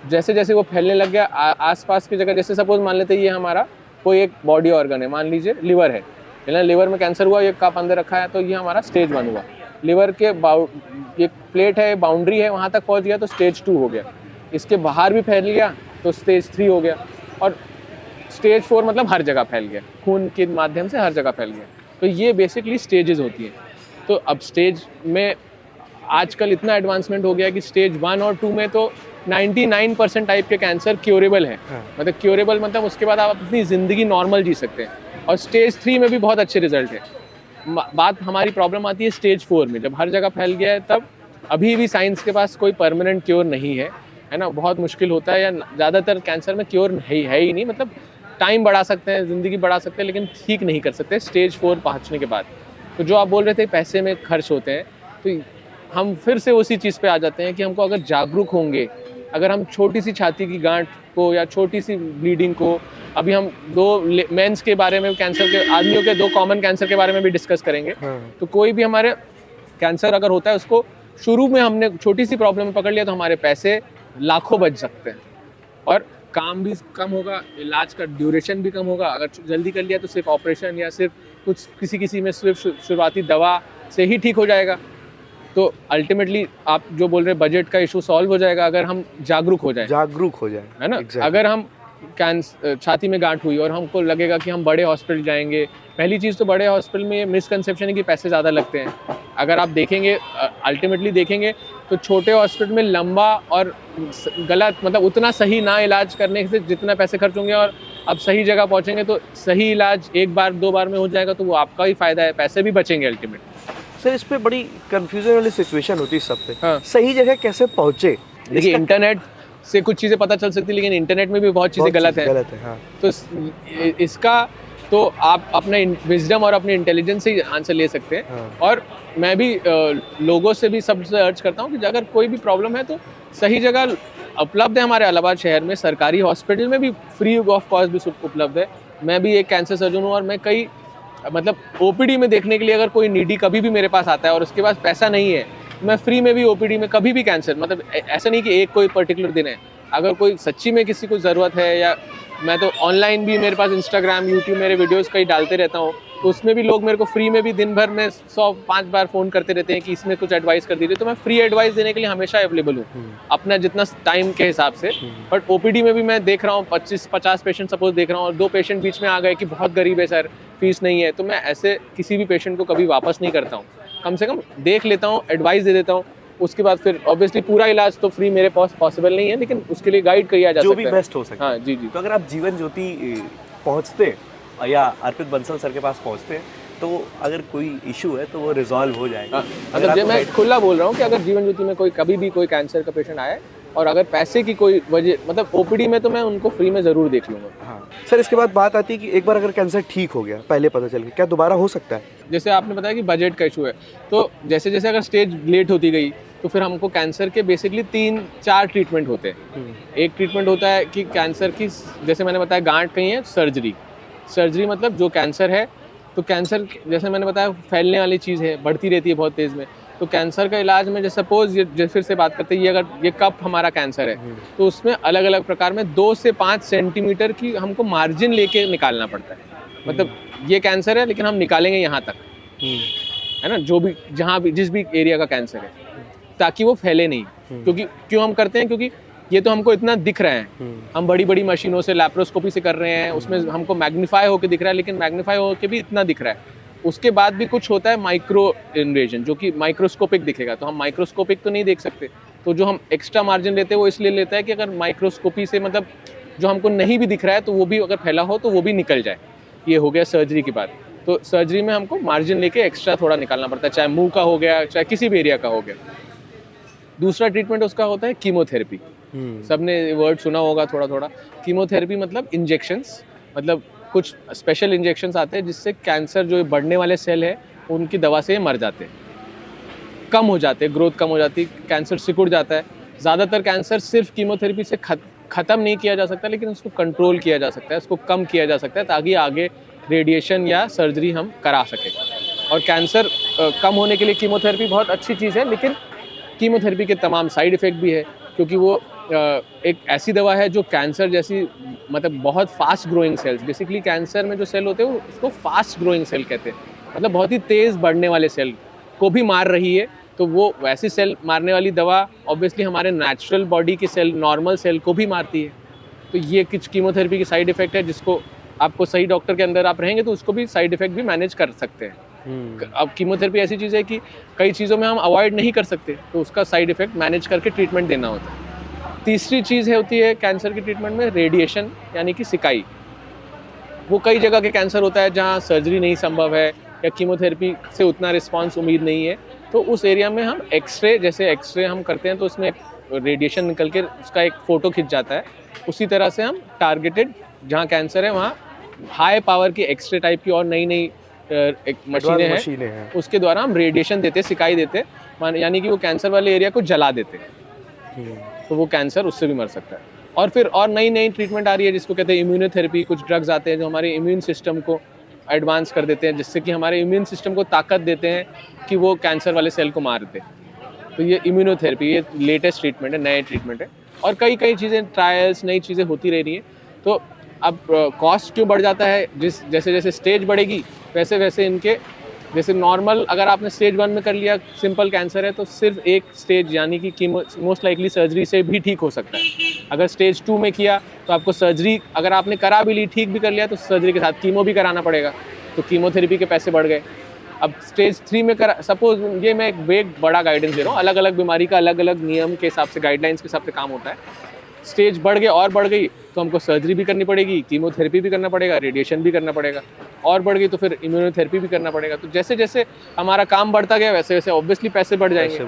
जैसे जैसे वो फैलने लग गया आसपास की जगह, जैसे सपोज मान लेते हैं ये हमारा कोई एक बॉडी ऑर्गन है, मान लीजिए लिवर है, लिवर में कैंसर हुआ, ये कप अंदर रखा है, तो ये हमारा स्टेज 1 हुआ। लिवर के एक प्लेट है, बाउंड्री है, वहाँ तक पहुँच गया तो स्टेज 2 हो गया। इसके बाहर भी फैल गया तो स्टेज 3 हो गया, और स्टेज 4 मतलब हर जगह फैल गया, खून के माध्यम से हर जगह फैल गया। तो ये बेसिकली स्टेजेस होती हैं। तो अब स्टेज में आजकल इतना एडवांसमेंट हो गया है कि स्टेज 1 और 2 में तो 99% टाइप के कैंसर क्योरेबल है। मतलब क्योरेबल मतलब उसके बाद आप अपनी ज़िंदगी नॉर्मल जी सकते हैं, और स्टेज 3 में भी बहुत अच्छे रिजल्ट है। बात हमारी प्रॉब्लम आती है स्टेज 4 में, जब हर जगह फैल गया है, तब अभी भी साइंस के पास कोई परमानेंट क्योर नहीं है ना, बहुत मुश्किल होता है, या ज़्यादातर कैंसर में क्योर है ही नहीं। मतलब टाइम बढ़ा सकते हैं, ज़िंदगी बढ़ा सकते हैं, लेकिन ठीक नहीं कर सकते स्टेज 4 पहुँचने के बाद। तो जो आप बोल रहे थे पैसे में खर्च होते हैं, तो हम फिर से उसी चीज़ पे आ जाते हैं कि हमको अगर जागरूक होंगे, अगर हम छोटी सी छाती की गांठ को या छोटी सी ब्लीडिंग को, अभी हम 2 मेंस के बारे में, कैंसर के आदमियों के 2 कॉमन कैंसर के बारे में भी डिस्कस करेंगे। तो कोई भी हमारे कैंसर अगर होता है, उसको शुरू में हमने छोटी सी प्रॉब्लम में पकड़ लिया तो हमारे पैसे लाखों बच सकते हैं, और काम भी कम होगा, इलाज का ड्यूरेशन भी कम होगा। अगर जल्दी कर लिया तो सिर्फ ऑपरेशन या सिर्फ कुछ किसी में सिर्फ शुरुआती दवा से ही ठीक हो जाएगा। तो अल्टीमेटली आप जो बोल रहे हैं बजट का इशू सॉल्व हो जाएगा अगर हम जागरूक हो जाए, है ना। अगर हम छाती में गांठ हुई और हमको लगेगा कि हम बड़े हॉस्पिटल जाएंगे, पहली चीज़ तो बड़े हॉस्पिटल में ये मिसकंसेप्शन है कि पैसे ज़्यादा लगते हैं। अगर आप देखेंगे, अल्टीमेटली देखेंगे तो छोटे हॉस्पिटल में लंबा और गलत, मतलब उतना सही ना इलाज करने से जितना पैसे खर्च होंगे, और अब सही जगह पहुंचेंगे तो सही इलाज 1 बार 2 बार में हो जाएगा, तो वो आपका ही फ़ायदा है, पैसे भी बचेंगे अल्टीमेट। सर इस पे बड़ी कंफ्यूजन वाली सिचुएशन होती है सबसे। हाँ। सही जगह कैसे पहुंचे? देखिए इंटरनेट से कुछ चीज़ें पता चल सकती है, लेकिन इंटरनेट में भी बहुत चीज़ें गलत है। हाँ। तो इसका तो आप अपने विजडम और अपने इंटेलिजेंस से ही आंसर ले सकते हैं। हाँ। और मैं भी लोगों से भी सबसे अर्ज करता हूँ कि अगर कोई भी प्रॉब्लम है तो सही जगह उपलब्ध है। हमारे इलाहाबाद शहर में सरकारी हॉस्पिटल में भी फ्री ऑफ कॉस्ट भी उपलब्ध है। मैं भी एक कैंसर सर्जन हूँ, और मैं कई मतलब ओपीडी में देखने के लिए अगर कोई नीडी कभी भी मेरे पास आता है और उसके पास पैसा नहीं है, मैं फ्री में भी ओपीडी में कभी भी कैंसर, मतलब ऐसा नहीं कि एक कोई पर्टिकुलर दिन है, अगर कोई सच्ची में किसी को ज़रूरत है, या मैं तो ऑनलाइन भी मेरे पास इंस्टाग्राम, यूट्यूब मेरे वीडियोस कई डालते रहता हूँ, तो उसमें भी लोग मेरे को फ्री में भी दिन भर में 100-5 बार फ़ोन करते रहते हैं कि इसमें कुछ एडवाइस कर दीजिए। तो मैं फ्री एडवाइस देने के लिए हमेशा अवेलेबल हूँ अपना जितना टाइम के हिसाब से। बट ओपीडी में भी मैं देख रहा हूँ 25-50 पेशेंट सपोज देख रहा हूँ, और 2 पेशेंट बीच में आ गए कि बहुत गरीब है सर, फीस नहीं है, तो मैं ऐसे किसी भी पेशेंट को कभी वापस नहीं करता हूँ। कम से कम देख लेता हूँ, एडवाइस दे देता हूँ, उसके बाद फिर ऑब्वियसली पूरा इलाज तो फ्री मेरे पास पॉसिबल नहीं है, लेकिन उसके लिए गाइड किया जा सकता है जो भी बेस्ट हो सकता है। हाँ जी जी। तो अगर आप जीवन ज्योति पहुँचते या अर्पित बंसल सर के पास पहुँचते हैं, तो अगर कोई इशू है तो वो रिजॉल्व हो जाएगा। मतलब जब मैं खुला बोल रहा हूँ कि अगर जीवन ज्योति में कोई कभी भी कोई कैंसर का पेशेंट आए, और अगर पैसे की कोई वजह, मतलब ओपीडी में, तो मैं उनको फ्री में ज़रूर देख लूँगा। हाँ सर, इसके बाद बात आती है कि एक बार अगर कैंसर ठीक हो गया, पहले पता चल गया, क्या दोबारा हो सकता है? जैसे आपने बताया कि बजट का इशू है, तो जैसे जैसे अगर स्टेज लेट होती गई तो फिर हमको कैंसर के बेसिकली 3-4 ट्रीटमेंट होते हैं। एक ट्रीटमेंट होता है कि कैंसर की, जैसे मैंने बताया गांठ कहीं है, सर्जरी, सर्जरी मतलब जो कैंसर है, तो कैंसर जैसे मैंने बताया फैलने वाली चीज़ है, बढ़ती रहती है बहुत तेज़ में। तो कैंसर का इलाज में जैसे सपोज ये फिर से बात करते हैं, ये अगर ये कप हमारा कैंसर है तो उसमें अलग अलग प्रकार में 2 से 5 सेंटीमीटर की हमको मार्जिन लेके निकालना पड़ता है। मतलब ये कैंसर है लेकिन हम निकालेंगे यहाँ तक, है ना, जो भी जहाँ भी जिस भी एरिया का कैंसर है, ताकि वो फैले नहीं। क्योंकि क्यों हम करते हैं, क्योंकि ये तो हमको इतना दिख रहा है, हम बड़ी बड़ी मशीनों से लैप्रोस्कोपी से कर रहे हैं, उसमें हमको मैग्नीफाई होकर दिख रहा है, लेकिन मैग्नीफाई होकर भी इतना दिख रहा है। उसके बाद भी कुछ होता है माइक्रो इन्वेजन, जो कि माइक्रोस्कोपिक दिखेगा, तो हम माइक्रोस्कोपिक तो नहीं देख सकते। तो जो हम एक्स्ट्रा मार्जिन लेते हैं वो इसलिए लेता है कि अगर माइक्रोस्कोपी से मतलब जो हमको नहीं भी दिख रहा है तो वो भी अगर फैला हो तो वो भी निकल जाए। ये हो गया सर्जरी की बात। तो सर्जरी में हमको मार्जिन लेके एक्स्ट्रा थोड़ा निकालना पड़ता है, चाहे मुंह का हो गया, चाहे किसी भी एरिया का हो गया। दूसरा ट्रीटमेंट उसका होता है कीमोथेरेपी। सबने वर्ड सुना होगा थोड़ा थोड़ा। कीमोथेरेपी मतलब इंजेक्शंस, मतलब कुछ स्पेशल इंजेक्शंस आते हैं जिससे कैंसर जो बढ़ने वाले सेल है उनकी दवा से मर जाते हैं, कम हो जाते हैं, ग्रोथ कम हो जाती है, कैंसर सिकुड़ जाता है। ज़्यादातर कैंसर सिर्फ कीमोथेरेपी से ख़त्म नहीं किया जा सकता, लेकिन उसको कंट्रोल किया जा सकता है, उसको कम किया जा सकता है, ताकि आगे रेडिएशन या सर्जरी हम करा सकें। और कैंसर कम होने के लिए कीमोथेरेपी बहुत अच्छी चीज़ है, लेकिन कीमोथेरेपी के तमाम साइड इफ़ेक्ट भी है, क्योंकि वो एक ऐसी दवा है जो कैंसर जैसी मतलब बहुत fast growing cells, basically cancer में जो सेल होते हैं उसको फास्ट ग्रोइंग सेल कहते हैं, मतलब बहुत ही तेज़ बढ़ने वाले सेल को भी मार रही है। तो वो वैसी सेल मारने वाली दवा ऑब्वियसली हमारे नेचुरल बॉडी के सेल, नॉर्मल सेल को भी मारती है। तो ये कुछ कीमोथेरेपी की साइड इफ़ेक्ट है, जिसको आपको सही डॉक्टर के अंदर आप रहेंगे तो उसको भी साइड इफ़ेक्ट भी मैनेज कर सकते हैं। अब कीमोथेरेपी ऐसी चीज़ है कि कई चीज़ों में हम अवॉइड नहीं कर सकते, तो उसका साइड इफ़ेक्ट मैनेज करके ट्रीटमेंट देना होता है। तीसरी चीज़ होती है कैंसर के ट्रीटमेंट में रेडिएशन, यानी कि सिकाई। वो कई जगह के कैंसर होता है जहाँ सर्जरी नहीं संभव है या कीमोथेरेपी से उतना रिस्पांस उम्मीद नहीं है, तो उस एरिया में हम एक्सरे, जैसे एक्सरे हम करते हैं तो उसमें रेडिएशन निकल के उसका एक फ़ोटो खिंच जाता है, उसी तरह से हम टारगेटेड जहाँ कैंसर है वहाँ हाई पावर की एक्सरे टाइप की और नई नई एक मशीनें हैं, उसके द्वारा हम रेडिएशन देते, सिकाई देते, यानी कि वो कैंसर वाले एरिया को जला देते, तो वो कैंसर उससे भी मर सकता है। और फिर और नई नई ट्रीटमेंट आ रही है जिसको कहते हैं इम्यूनोथेरेपी। कुछ ड्रग्स आते हैं जो हमारे इम्यून सिस्टम को एडवांस कर देते हैं, जिससे कि हमारे इम्यून सिस्टम को ताकत देते हैं कि वो कैंसर वाले सेल को मार दे। तो ये इम्यूनोथेरेपी, ये लेटेस्ट ट्रीटमेंट है, नए ट्रीटमेंट है। और कई कई चीज़ें, ट्रायल्स, नई चीज़ें होती रह रही हैं। तो अब कॉस्ट क्यों बढ़ जाता है, जैसे जैसे स्टेज बढ़ेगी वैसे वैसे इनके, जैसे नॉर्मल अगर आपने स्टेज 1 में कर लिया, सिंपल कैंसर है, तो सिर्फ एक स्टेज यानी कि कीमो मोस्ट लाइकली सर्जरी से भी ठीक हो सकता है। अगर स्टेज 2 में किया तो आपको सर्जरी, अगर आपने करा भी ली, ठीक भी कर लिया, तो सर्जरी के साथ कीमो भी कराना पड़ेगा, तो कीमोथेरेपी के पैसे बढ़ गए। अब स्टेज 3 में करा, सपोज ये मैं एक बड़ा गाइडेंस दे रहा हूँ, अलग अलग बीमारी का अलग अलग नियम के हिसाब से, गाइडलाइंस के हिसाब से काम होता है। स्टेज बढ़ गए और बढ़ गई तो हमको सर्जरी भी करनी पड़ेगी, कीमोथेरेपी भी करना पड़ेगा, रेडिएशन भी करना पड़ेगा, और बढ़ गई तो फिर इम्यूनोथेरेपी भी करना पड़ेगा। तो जैसे जैसे हमारा काम बढ़ता गया वैसे वैसे ऑब्वियसली पैसे बढ़ जाएंगे।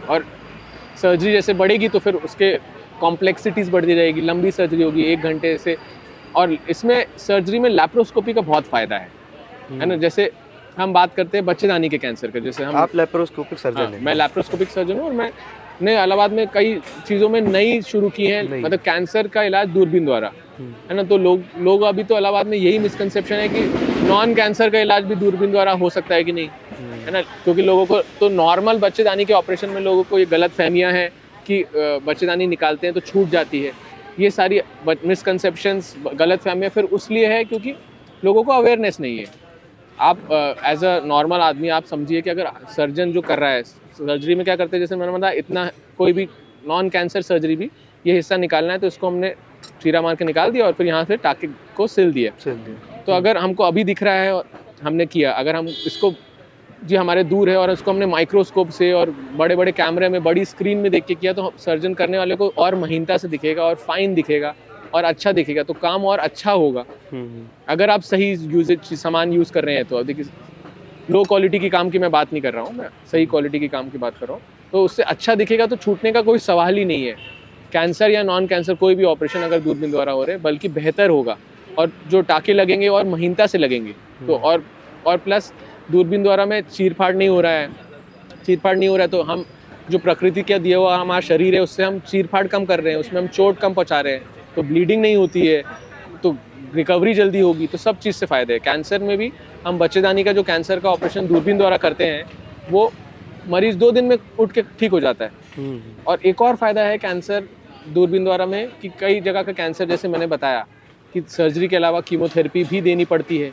और सर्जरी जैसे बढ़ेगी तो फिर उसके कॉम्प्लेक्सिटीज़ बढ़ती जाएगी, लंबी सर्जरी होगी 1 घंटे से। और इसमें सर्जरी में लैप्रोस्कोपी का बहुत फ़ायदा है ना। जैसे हम बात करते हैं बच्चेदानी के कैंसर के, जैसे हम, आप लैप्रोस्कोपिक सर्जन हैं? मैं लैप्रोस्कोपिक सर्जन हूँ, और मैंने इलाहाबाद में कई चीज़ों में नई शुरू की है, मतलब कैंसर का इलाज दूरबीन द्वारा, है ना। तो लोग अभी तो इलाहाबाद में यही मिसकंसेप्शन है कि नॉन कैंसर का इलाज भी दूरबीन द्वारा हो सकता है कि नहीं, है ना। क्योंकि लोगों को तो नॉर्मल बच्चेदानी के ऑपरेशन में लोगों को ये गलत फहमियाँ हैं कि बच्चेदानी निकालते हैं तो छूट जाती है। ये सारी मिसकंसेप्शंस, गलत फहमियाँ फिर उसलिए है क्योंकि लोगों को अवेयरनेस नहीं है। आप एज अ नॉर्मल आदमी आप समझिए कि अगर सर्जन जो कर रहा है सर्जरी में क्या करते हैं, जैसे मैंने बताया, इतना कोई भी नॉन कैंसर सर्जरी भी ये हिस्सा निकालना है तो इसको हमने चीरा मार के निकाल दिया और फिर यहाँ से टाँके को सिल दिया। तो अगर हमको अभी दिख रहा है और हमने किया, अगर हम इसको जी हमारे दूर है और उसको हमने माइक्रोस्कोप से और बड़े बड़े कैमरे में, बड़ी स्क्रीन में देख के किया, तो सर्जन करने वाले को और महीनता से दिखेगा और फाइन दिखेगा और अच्छा दिखेगा, तो काम और अच्छा होगा। अगर आप सही यूजेज सामान यूज़ कर रहे हैं तो। अब देखिए, लो क्वालिटी की काम की मैं बात नहीं कर रहा हूँ, मैं सही क्वालिटी की काम की बात कर रहा हूँ, तो उससे अच्छा दिखेगा, तो छूटने का कोई सवाल ही नहीं है। कैंसर या नॉन कैंसर कोई भी ऑपरेशन अगर दूरबीन द्वारा हो रहे हैं, बल्कि बेहतर होगा, और जो टाँके लगेंगे और महीनता से लगेंगे। तो और प्लस दूरबीन द्वारा में चीरफाड़ नहीं हो रहा है, तो हम जो प्रकृति का दिया हुआ हमारा शरीर है उससे हम चीरफाड़ कम कर रहे हैं, उसमें हम चोट कम पहुँचा रहे हैं, तो ब्लीडिंग नहीं होती है, तो रिकवरी जल्दी होगी, तो सब चीज़ से फ़ायदे है। कैंसर में भी हम बच्चेदानी का जो कैंसर का ऑपरेशन दूरबीन द्वारा करते हैं, वो मरीज़ 2 दिन में उठ के ठीक हो जाता है। और एक और फ़ायदा है कैंसर दूरबीन द्वारा में कि कई जगह का कैंसर, जैसे मैंने बताया कि सर्जरी के अलावा कीमोथेरेपी भी देनी पड़ती है।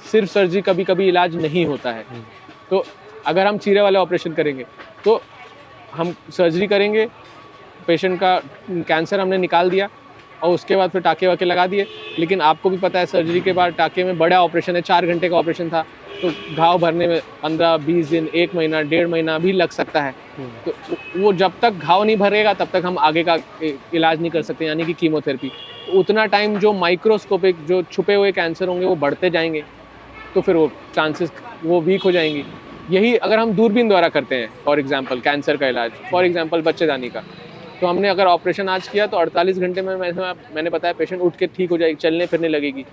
सिर्फ सर्जरी कभी कभी इलाज नहीं होता है। तो अगर हम चीरे वाले ऑपरेशन करेंगे तो हम सर्जरी करेंगे, पेशेंट का कैंसर हमने निकाल दिया और उसके बाद फिर टाँके वाके लगा दिए। लेकिन आपको भी पता है सर्जरी के बाद टाँके में बड़ा ऑपरेशन है, 4 घंटे का ऑपरेशन था, तो घाव भरने में 15-20 दिन, 1 महीना, 1.5 महीना भी लग सकता है। तो वो जब तक घाव नहीं भरेगा तब तक हम आगे का इलाज नहीं कर सकते, यानी कि कीमोथेरेपी। तो उतना टाइम जो माइक्रोस्कोपिक जो छुपे हुए कैंसर होंगे वो बढ़ते जाएंगे, तो फिर वो चांसेस वो वीक हो जाएंगी। यही अगर हम दूरबीन द्वारा करते हैं, फॉर एग्जांपल कैंसर का इलाज, फॉर एग्जांपल बच्चेदानी का, तो हमने अगर ऑपरेशन आज किया तो 48 घंटे में मैंने बताया पेशेंट उठ के ठीक हो जाएगी, चलने फिरने लगेगी।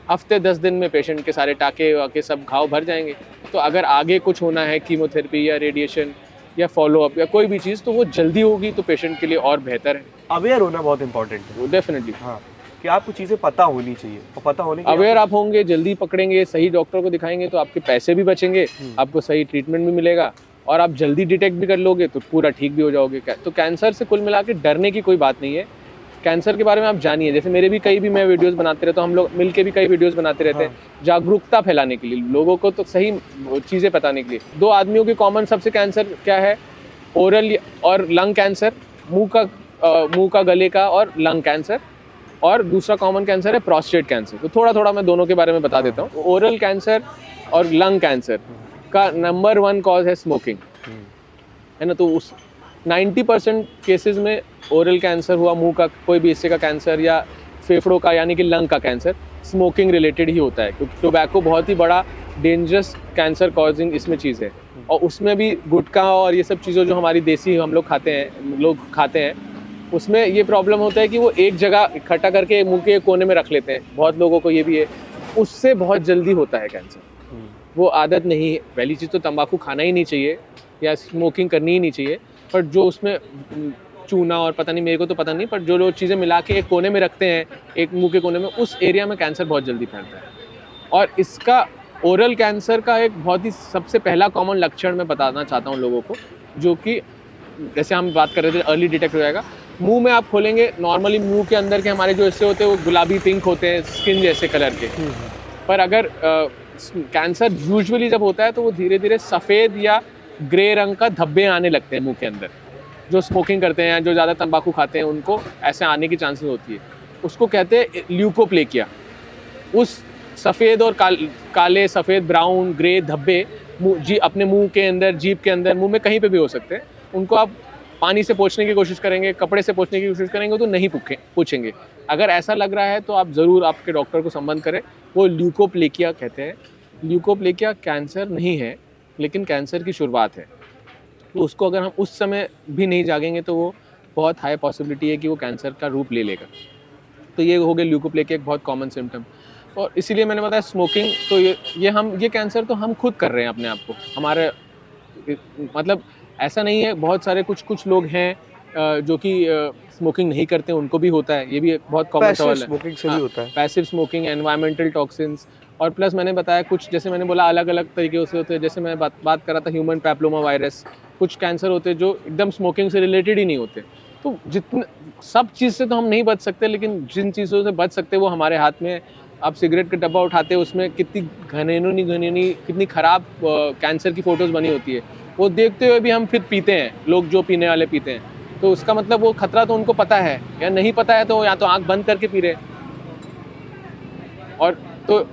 हफ्ते 10 दिन में पेशेंट के सारे टाँके वाके सब घाव भर जाएंगे। तो अगर आगे कुछ होना है, कीमोथेरेपी या रेडिएशन या फॉलोअप या कोई भी चीज़, तो वो जल्दी होगी तो पेशेंट के लिए और बेहतर है। अवेयर होना बहुत इंपॉर्टेंट है। डेफिनेटली, हाँ, कि आपको चीज़ें पता होनी चाहिए, और पता होने के अवेयर आप होंगे, जल्दी पकड़ेंगे, सही डॉक्टर को दिखाएंगे तो आपके पैसे भी बचेंगे, आपको सही ट्रीटमेंट भी मिलेगा और आप जल्दी डिटेक्ट भी कर लोगे तो पूरा ठीक भी हो जाओगे। तो कैंसर से कुल मिला के डरने की कोई बात नहीं है। कैंसर के बारे में आप जानिए, जैसे मेरे भी कई भी मैं वीडियोस बनाते रहता हूँ, हम लोग मिलके भी कई वीडियोस बनाते रहते हैं, जागरूकता फैलाने के लिए, लोगों को तो सही चीज़ें बताने के लिए। 2 आदमियों के कॉमन सबसे कैंसर क्या है? ओरल और लंग कैंसर, मुंह का, गले का और लंग कैंसर, और दूसरा कॉमन कैंसर है प्रोस्टेट कैंसर। तो थोड़ा थोड़ा मैं दोनों के बारे में बता देता हूँ। ओरल कैंसर और लंग कैंसर का नंबर 1 कॉज है स्मोकिंग, है ना। तो उस 90% केसेस में ओरल कैंसर हुआ, मुंह का कोई भी हिस्से का कैंसर या फेफड़ों का यानी कि लंग का कैंसर, स्मोकिंग रिलेटेड ही होता है, क्योंकि टोबैको बहुत ही बड़ा डेंजरस कैंसर कॉजिंग इसमें चीज़ है। और उसमें भी गुटखा और ये सब चीज़ें जो हमारी देसी हम लोग खाते हैं, उसमें ये प्रॉब्लम होता है कि वो एक जगह इकट्ठा करके मुंह के कोने में रख लेते हैं, बहुत लोगों को ये भी है, उससे बहुत जल्दी होता है कैंसर। वो आदत नहीं है। पहली चीज़ तो तंबाकू खाना ही नहीं चाहिए या स्मोकिंग करनी ही नहीं चाहिए, पर जो उसमें चूना और पता नहीं, मेरे को तो पता नहीं, पर जो लोग चीज़ें मिला के एक कोने में रखते हैं, एक मुंह के कोने में, उस एरिया में कैंसर बहुत जल्दी फैलता है। और इसका ओरल कैंसर का एक बहुत ही सबसे पहला कॉमन लक्षण मैं बताना चाहता हूँ लोगों को, जो कि जैसे हम बात कर रहे थे अर्ली डिटेक्ट हो जाएगा। मुंह में आप खोलेंगे, नॉर्मली मुंह के अंदर के हमारे जो हिस्से होते हैं वो गुलाबी पिंक होते हैं, स्किन जैसे कलर के। पर अगर कैंसर यूजुअली जब होता है तो वो धीरे धीरे सफ़ेद या ग्रे रंग का धब्बे आने लगते हैं मुंह के अंदर। जो स्मोकिंग करते हैं, जो ज़्यादा तंबाकू खाते हैं, उनको ऐसे आने की चांसेस होती है। उसको कहते हैं ल्यूकोप्लेकिया। उस सफ़ेद और काले, सफ़ेद, ब्राउन, ग्रे धब्बे अपने मुंह के अंदर, जीभ के अंदर, मुंह में कहीं पे भी हो सकते हैं। उनको आप पानी से पोंछने की कोशिश करेंगे, कपड़े से पोंछने की कोशिश करेंगे तो नहीं पूछेंगे। अगर ऐसा लग रहा है तो आप ज़रूर आपके डॉक्टर को संबंध करें। वो ल्यूकोप्लेकिया कहते हैं। ल्यूकोप्लेकिया कैंसर नहीं है, लेकिन कैंसर की शुरुआत है। तो उसको अगर हम उस समय भी नहीं जागेंगे तो वो बहुत हाई पॉसिबिलिटी है कि वो कैंसर का रूप ले लेगा। तो ये हो गया ल्यूकोप्लेकिया, एक बहुत कॉमन सिम्टम। और इसीलिए मैंने बताया स्मोकिंग, तो ये कैंसर तो हम खुद कर रहे हैं अपने आप को। हमारे मतलब ऐसा नहीं है, बहुत सारे कुछ लोग हैं जो कि स्मोकिंग नहीं करते, उनको भी होता है। ये भी एक बहुत कॉमन सवाल है। स्मोकिंग से भी होता है। पैसिव स्मोकिंग, एनवायरमेंटल टॉक्सिन्स, और प्लस मैंने बताया कुछ, जैसे मैंने बोला अलग अलग तरीके से होते हैं। जैसे मैं बात कर रहा था ह्यूमन पैप्लोमा वायरस, कुछ कैंसर होते हैं जो एकदम स्मोकिंग से रिलेटेड ही नहीं होते। तो जितने सब चीज़ से तो हम नहीं बच सकते, लेकिन जिन चीज़ों से बच सकते वो हमारे हाथ में है। आप सिगरेट का डब्बा उठाते हैं, उसमें कितनी घनेनी कितनी ख़राब कैंसर की फ़ोटोज़ बनी होती है, वो देखते हुए भी हम फिर पीते हैं। लोग जो पीने वाले पीते हैं, तो उसका मतलब वो खतरा तो उनको पता है, या नहीं पता है तो या तो आंख बंद करके पी रहे हैं। और तो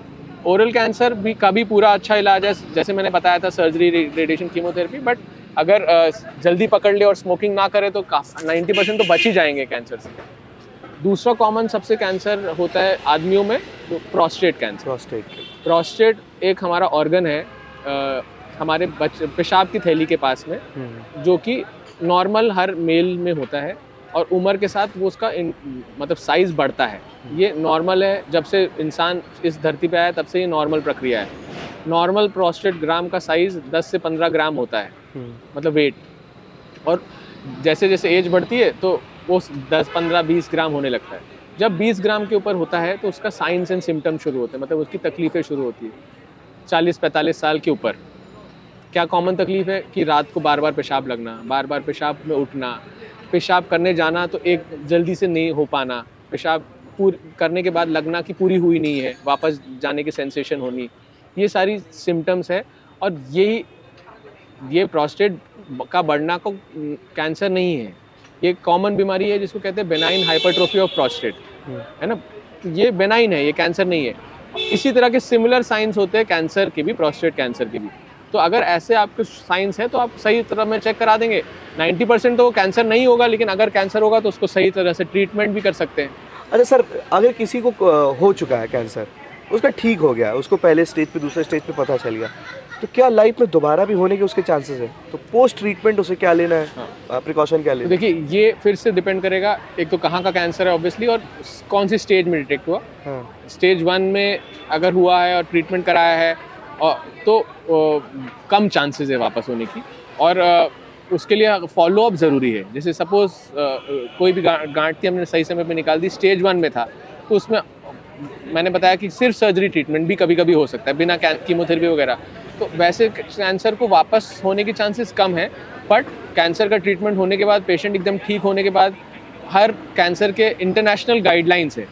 ओरल कैंसर भी का भी पूरा अच्छा इलाज है, जैसे मैंने बताया था, सर्जरी, रेडिएशन, कीमोथेरेपी। बट अगर जल्दी पकड़ ले और स्मोकिंग ना करे तो 90% तो बच ही जाएंगे कैंसर से। दूसरा कॉमन सबसे कैंसर होता है आदमियों में, तो प्रोस्टेट कैंसर। प्रोस्टेट एक हमारा ऑर्गन है हमारे पेशाब की थैली के पास में, जो कि नॉर्मल हर मेल में होता है, और उम्र के साथ वो उसका मतलब साइज़ बढ़ता है। ये नॉर्मल है, जब से इंसान इस धरती पे आया तब से ये नॉर्मल प्रक्रिया है। नॉर्मल प्रोस्टेट ग्राम का साइज़ 10 से 15 ग्राम होता है, मतलब वेट। और जैसे जैसे एज बढ़ती है तो वो 10, 15, 20 ग्राम होने लगता है। जब 20 ग्राम के ऊपर होता है तो उसका साइंस एंड सिम्टम शुरू होते हैं, मतलब उसकी तकलीफ़ें शुरू होती है। 40-45 साल के ऊपर क्या कॉमन तकलीफ़ है कि रात को बार बार पेशाब लगना, बार बार पेशाब में उठना, पेशाब करने जाना तो एक जल्दी से नहीं हो पाना, पेशाब करने के बाद लगना कि पूरी हुई नहीं है, वापस जाने की सेंसेशन होनी, ये सारी सिम्टम्स है। और ये प्रोस्टेट का बढ़ना को कैंसर नहीं है, ये कॉमन बीमारी है जिसको कहते हैं बेनाइन हाइपरट्रोफी ऑफ प्रोस्टेट, है ना। ये बेनाइन है, ये कैंसर नहीं है। इसी तरह के सिमिलर साइंस होते हैं कैंसर के भी, प्रोस्टेट कैंसर के भी। तो अगर ऐसे आपके साइंस है तो आप सही तरह में चेक करा देंगे। 90% तो वो कैंसर नहीं होगा, लेकिन अगर कैंसर होगा तो उसको सही तरह से ट्रीटमेंट भी कर सकते हैं। अच्छा सर, अगर किसी को हो चुका है कैंसर, उसका ठीक हो गया, उसको पहले स्टेज पे दूसरे स्टेज पे पता चल गया, तो क्या लाइफ में दोबारा भी होने के उसके चांसेस है? तो पोस्ट ट्रीटमेंट उसे क्या लेना है, प्रिकॉशन क्या लेना है? देखिए, ये फिर से डिपेंड करेगा, एक तो कहाँ का कैंसर है ऑब्वियसली, और कौन सी स्टेज में डिटेक्ट हुआ। स्टेज 1 में अगर हुआ है और ट्रीटमेंट कराया है और तो कम चांसेस है वापस होने की, और उसके लिए फॉलोअप ज़रूरी है। जैसे सपोज़ कोई भी गांठ थी, हमने सही समय पे निकाल दी, स्टेज 1 में था, तो उसमें मैंने बताया कि सिर्फ सर्जरी ट्रीटमेंट भी कभी कभी हो सकता है बिना कीमोथेरेपी वगैरह। तो वैसे कैंसर को वापस होने के चांसेस कम है, बट कैंसर का ट्रीटमेंट होने के बाद, पेशेंट एकदम ठीक होने के बाद, हर कैंसर के इंटरनेशनल गाइडलाइंस है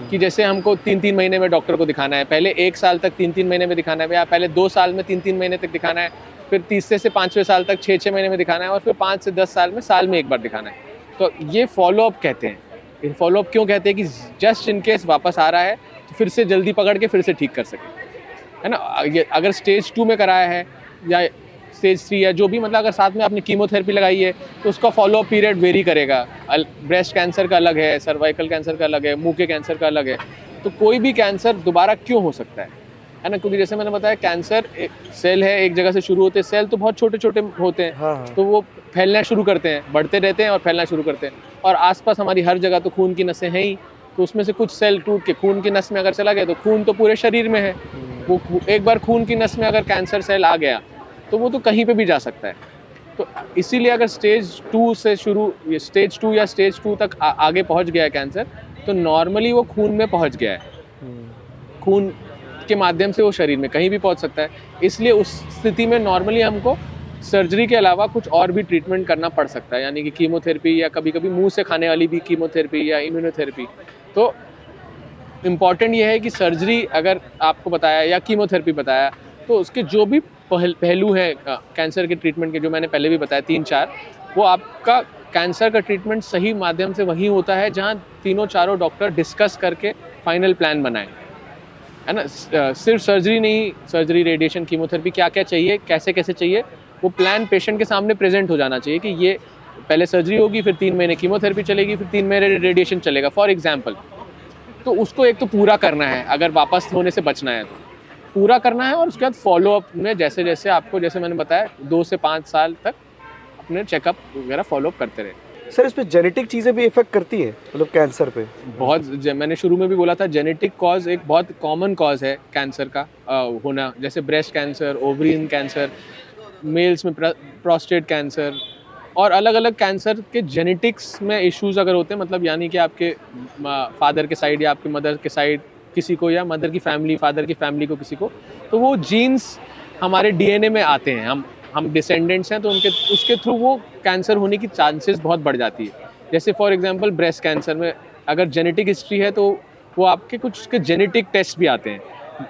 कि जैसे हमको 3-3 महीने में डॉक्टर को दिखाना है, पहले 1 साल तक 3-3 महीने में दिखाना है, या पहले 2 साल में 3-3 महीने तक दिखाना है, फिर तीसरे से 5वें साल तक 6-6 महीने में दिखाना है, और फिर 5 से 10 साल में साल में 1 बार दिखाना है। तो ये फॉलोअप कहते हैं। फॉलोअप क्यों कहते हैं? कि जस्ट इन केस वापस आ रहा है तो फिर से जल्दी पकड़ के फिर से ठीक कर सकें, है ना। अगर स्टेज 2 में कराया है या स्टेज 3 या जो भी, मतलब अगर साथ में आपने कीमोथेरेपी लगाई है तो उसका फॉलोअप पीरियड वेरी करेगा। ब्रेस्ट कैंसर का अलग है, सर्वाइकल कैंसर का अलग है, मुंह के कैंसर का अलग है। तो कोई भी कैंसर दोबारा क्यों हो सकता है ना, क्योंकि जैसे मैंने बताया, कैंसर सेल है, एक जगह से शुरू होते हैं, सेल तो बहुत छोटे छोटे होते हैं। हाँ। तो वो फैलना शुरू करते हैं, बढ़ते रहते हैं और फैलना शुरू करते हैं, और आसपास हमारी हर जगह तो खून की नसें हैं ही, तो उसमें से कुछ सेल टूट के खून की नस में अगर चला गया तो खून तो पूरे शरीर में है, वो एक बार खून की नस में अगर कैंसर सेल आ गया तो वो तो कहीं पे भी जा सकता है। तो इसीलिए अगर स्टेज 2 से शुरू, स्टेज 2 या स्टेज 2 तक आगे पहुंच गया है कैंसर, तो नॉर्मली वो खून में पहुंच गया है, खून के माध्यम से वो शरीर में कहीं भी पहुंच सकता है। इसलिए उस स्थिति में नॉर्मली हमको सर्जरी के अलावा कुछ और भी ट्रीटमेंट करना पड़ सकता है, यानी कि कीमोथेरेपी, या कभी कभी मुंह से खाने वाली भी कीमोथेरेपी या इम्यूनोथेरेपी। तो इम्पॉर्टेंट ये है कि सर्जरी अगर आपको बताया या कीमोथेरेपी बताया, तो उसके जो भी पहलू हैं कैंसर के ट्रीटमेंट के, जो मैंने पहले भी बताया 3-4, वो आपका कैंसर का ट्रीटमेंट सही माध्यम से वहीं होता है जहाँ तीनों चारों डॉक्टर डिस्कस करके फाइनल प्लान बनाएं, है ना। सिर्फ सर्जरी नहीं, सर्जरी, रेडिएशन, कीमोथेरेपी, क्या क्या चाहिए, कैसे कैसे चाहिए, वो प्लान पेशेंट के सामने प्रेजेंट हो जाना चाहिए कि ये पहले सर्जरी होगी, फिर 3 महीने कीमोथेरेपी चलेगी, फिर 3 महीने रेडिएशन चलेगा, फॉर एग्जांपल। तो उसको एक तो पूरा करना है, अगर वापस होने से बचना है तो पूरा करना है, और उसके बाद फॉलोअप में जैसे जैसे आपको, जैसे मैंने बताया, 2 से 5 साल तक अपने चेकअप वगैरह फॉलोअप करते रहे। सर, इस पे जेनेटिक चीज़ें भी इफेक्ट करती हैं, मतलब कैंसर पे? बहुत, मैंने शुरू में भी बोला था, जेनेटिक कॉज एक बहुत कॉमन कॉज है कैंसर का होना। जैसे breast cancer, ovarian cancer, males में प्रोस्टेट कैंसर, और अलग अलग कैंसर के जेनेटिक्स में इश्यूज अगर होते हैं, मतलब यानी कि आपके फादर के साइड या आपके मदर के साइड किसी को, या मदर की फैमिली, फादर की फैमिली को किसी को, तो वो जीन्स हमारे डीएनए में आते हैं, हम डिसेंडेंट्स हैं, तो उसके थ्रू वो कैंसर होने की चांसेस बहुत बढ़ जाती है। जैसे फॉर एग्जांपल ब्रेस्ट कैंसर में अगर जेनेटिक हिस्ट्री है तो वो आपके कुछ उसके जेनेटिक टेस्ट भी आते हैं।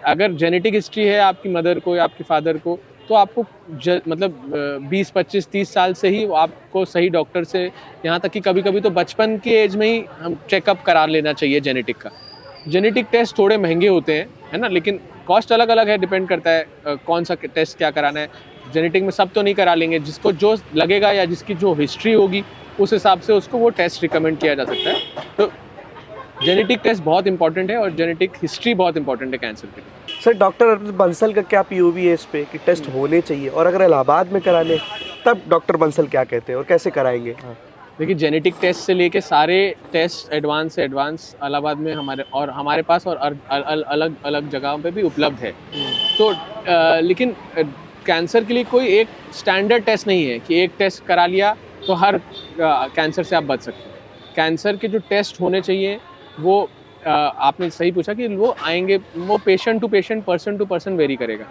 अगर जेनेटिक हिस्ट्री है आपकी मदर को या आपके फादर को, तो आपको मतलब 20, 25, 30 साल से ही आपको सही डॉक्टर से, यहाँ तक कि कभी कभी तो बचपन के एज में ही हम चेकअप करा लेना चाहिए जेनेटिक का। जेनेटिक टेस्ट थोड़े महंगे होते हैं, है ना, लेकिन कॉस्ट अलग अलग है, डिपेंड करता है कौन सा टेस्ट क्या कराना है। जेनेटिक में सब तो नहीं करा लेंगे, जिसको जो लगेगा या जिसकी जो हिस्ट्री होगी उस हिसाब से उसको वो टेस्ट रिकमेंड किया जा सकता है। तो जेनेटिक टेस्ट बहुत इंपॉर्टेंट है, और जेनेटिक हिस्ट्री बहुत इंपॉर्टेंट है कैंसर के लिए। सर, डॉक्टर अरविंद बंसल का क्या पीओवी है इस पे कि टेस्ट होने चाहिए, और अगर इलाहाबाद में कराने तब डॉक्टर बंसल क्या कहते हैं और कैसे कराएंगे? देखिए, जेनेटिक टेस्ट से लेके सारे टेस्ट एडवांस से एडवांस इलाहाबाद में हमारे पास और अलग अलग जगहों पे भी उपलब्ध है। तो लेकिन कैंसर के लिए कोई एक स्टैंडर्ड टेस्ट नहीं है कि एक टेस्ट करा लिया तो हर कैंसर से आप बच सकते हैं। कैंसर के जो टेस्ट होने चाहिए वो आपने सही पूछा कि वो आएंगे, वो patient to patient, person to person vary करेगा।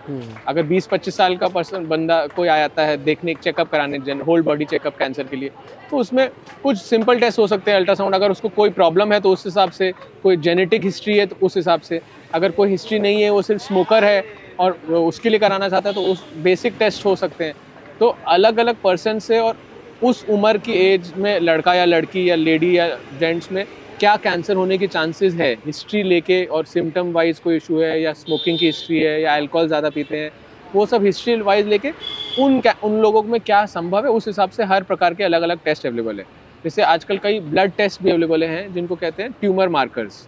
अगर 20-25 साल का पर्सन बंदा कोई आता है देखने चेकअप कराने होल बॉडी चेकअप कैंसर के लिए, तो उसमें कुछ सिंपल टेस्ट हो सकते हैं, अल्ट्रासाउंड, अगर उसको कोई प्रॉब्लम है तो उस हिसाब से, कोई जेनेटिक हिस्ट्री है तो उस हिसाब से, अगर कोई हिस्ट्री नहीं है, वो सिर्फ स्मोकर है और उसके लिए कराना चाहता है तो उस बेसिक टेस्ट हो सकते हैं। तो अलग अलग पर्सन से और उस उम्र की एज में लड़का या लड़की या लेडी या जेंट्स में क्या कैंसर होने के चांसेस है, हिस्ट्री लेके, और सिम्टम वाइज कोई इशू है या स्मोकिंग की हिस्ट्री है या अल्कोहल ज़्यादा पीते हैं, वो सब हिस्ट्री वाइज लेके उन लोगों में क्या संभव है, उस हिसाब से हर प्रकार के अलग अलग टेस्ट अवेलेबल है। जैसे आजकल कई ब्लड टेस्ट भी अवेलेबल हैं जिनको कहते हैं ट्यूमर मार्कर्स।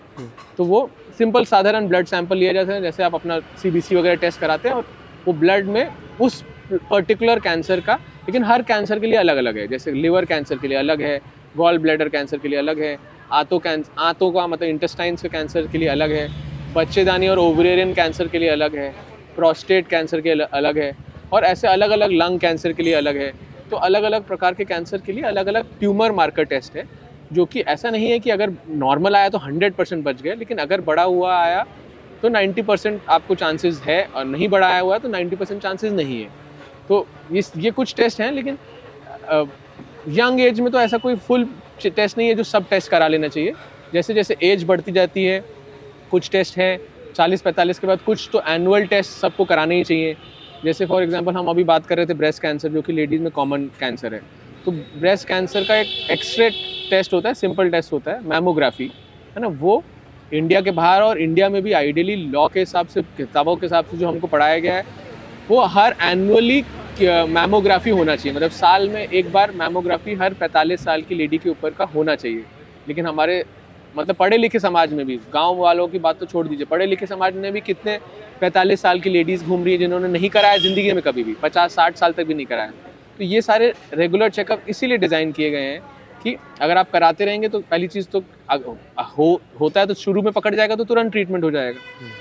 तो वो सिंपल साधारण ब्लड सैंपल लिया जाता है, जैसे आप अपना CBC वगैरह टेस्ट कराते हैं, और वो ब्लड में उस पर्टिकुलर कैंसर का, लेकिन हर कैंसर के लिए अलग अलग है। जैसे लिवर कैंसर के लिए अलग है, गॉल ब्लैडर कैंसर के लिए अलग है, आंतों का मतलब इंटेस्टाइन्स के कैंसर के लिए अलग है, बच्चेदानी और ओवेरियन कैंसर के लिए अलग है, प्रोस्टेट कैंसर के अलग है, और ऐसे अलग अलग लंग कैंसर के लिए अलग है। तो अलग अलग प्रकार के कैंसर के लिए अलग अलग ट्यूमर मार्कर टेस्ट है, जो कि ऐसा नहीं है कि अगर नॉर्मल आया तो 100% बच गए, लेकिन अगर बड़ा हुआ आया तो 90% आपको चांसेस है, और नहीं बड़ा आया हुआ है तो 90% चांसेस नहीं है। तो ये कुछ टेस्ट हैं, लेकिन यंग एज में तो ऐसा कोई फुल टेस्ट नहीं है जो सब टेस्ट करा लेना चाहिए। जैसे जैसे एज बढ़ती जाती है, कुछ टेस्ट हैं 40-45 के बाद, कुछ तो एनुअल टेस्ट सबको कराने ही चाहिए। जैसे फॉर एग्जांपल हम अभी बात कर रहे थे ब्रेस्ट कैंसर, जो कि लेडीज़ में कॉमन कैंसर है। तो ब्रेस्ट कैंसर का एक एक्सरे टेस्ट होता है, सिंपल टेस्ट होता है, मैमोग्राफी, है ना। वो इंडिया के बाहर और इंडिया में भी आइडियली लॉ के हिसाब से, किताबों के हिसाब से जो हमको पढ़ाया गया है, वो हर एनुअली मैमोग्राफी होना चाहिए। मतलब साल में एक बार मैमोग्राफी हर 45 साल की लेडी के ऊपर का होना चाहिए। लेकिन हमारे मतलब पढ़े लिखे समाज में भी, गांव वालों की बात तो छोड़ दीजिए, पढ़े लिखे समाज में भी कितने 45 साल की लेडीज़ घूम रही है जिन्होंने नहीं कराया ज़िंदगी में कभी भी, 50-60 साल तक भी नहीं कराया। तो ये सारे रेगुलर चेकअप इसीलिए डिज़ाइन किए गए हैं कि अगर आप कराते रहेंगे तो पहली चीज़ तो होता है तो शुरू में पकड़ जाएगा तो तुरंत ट्रीटमेंट हो जाएगा।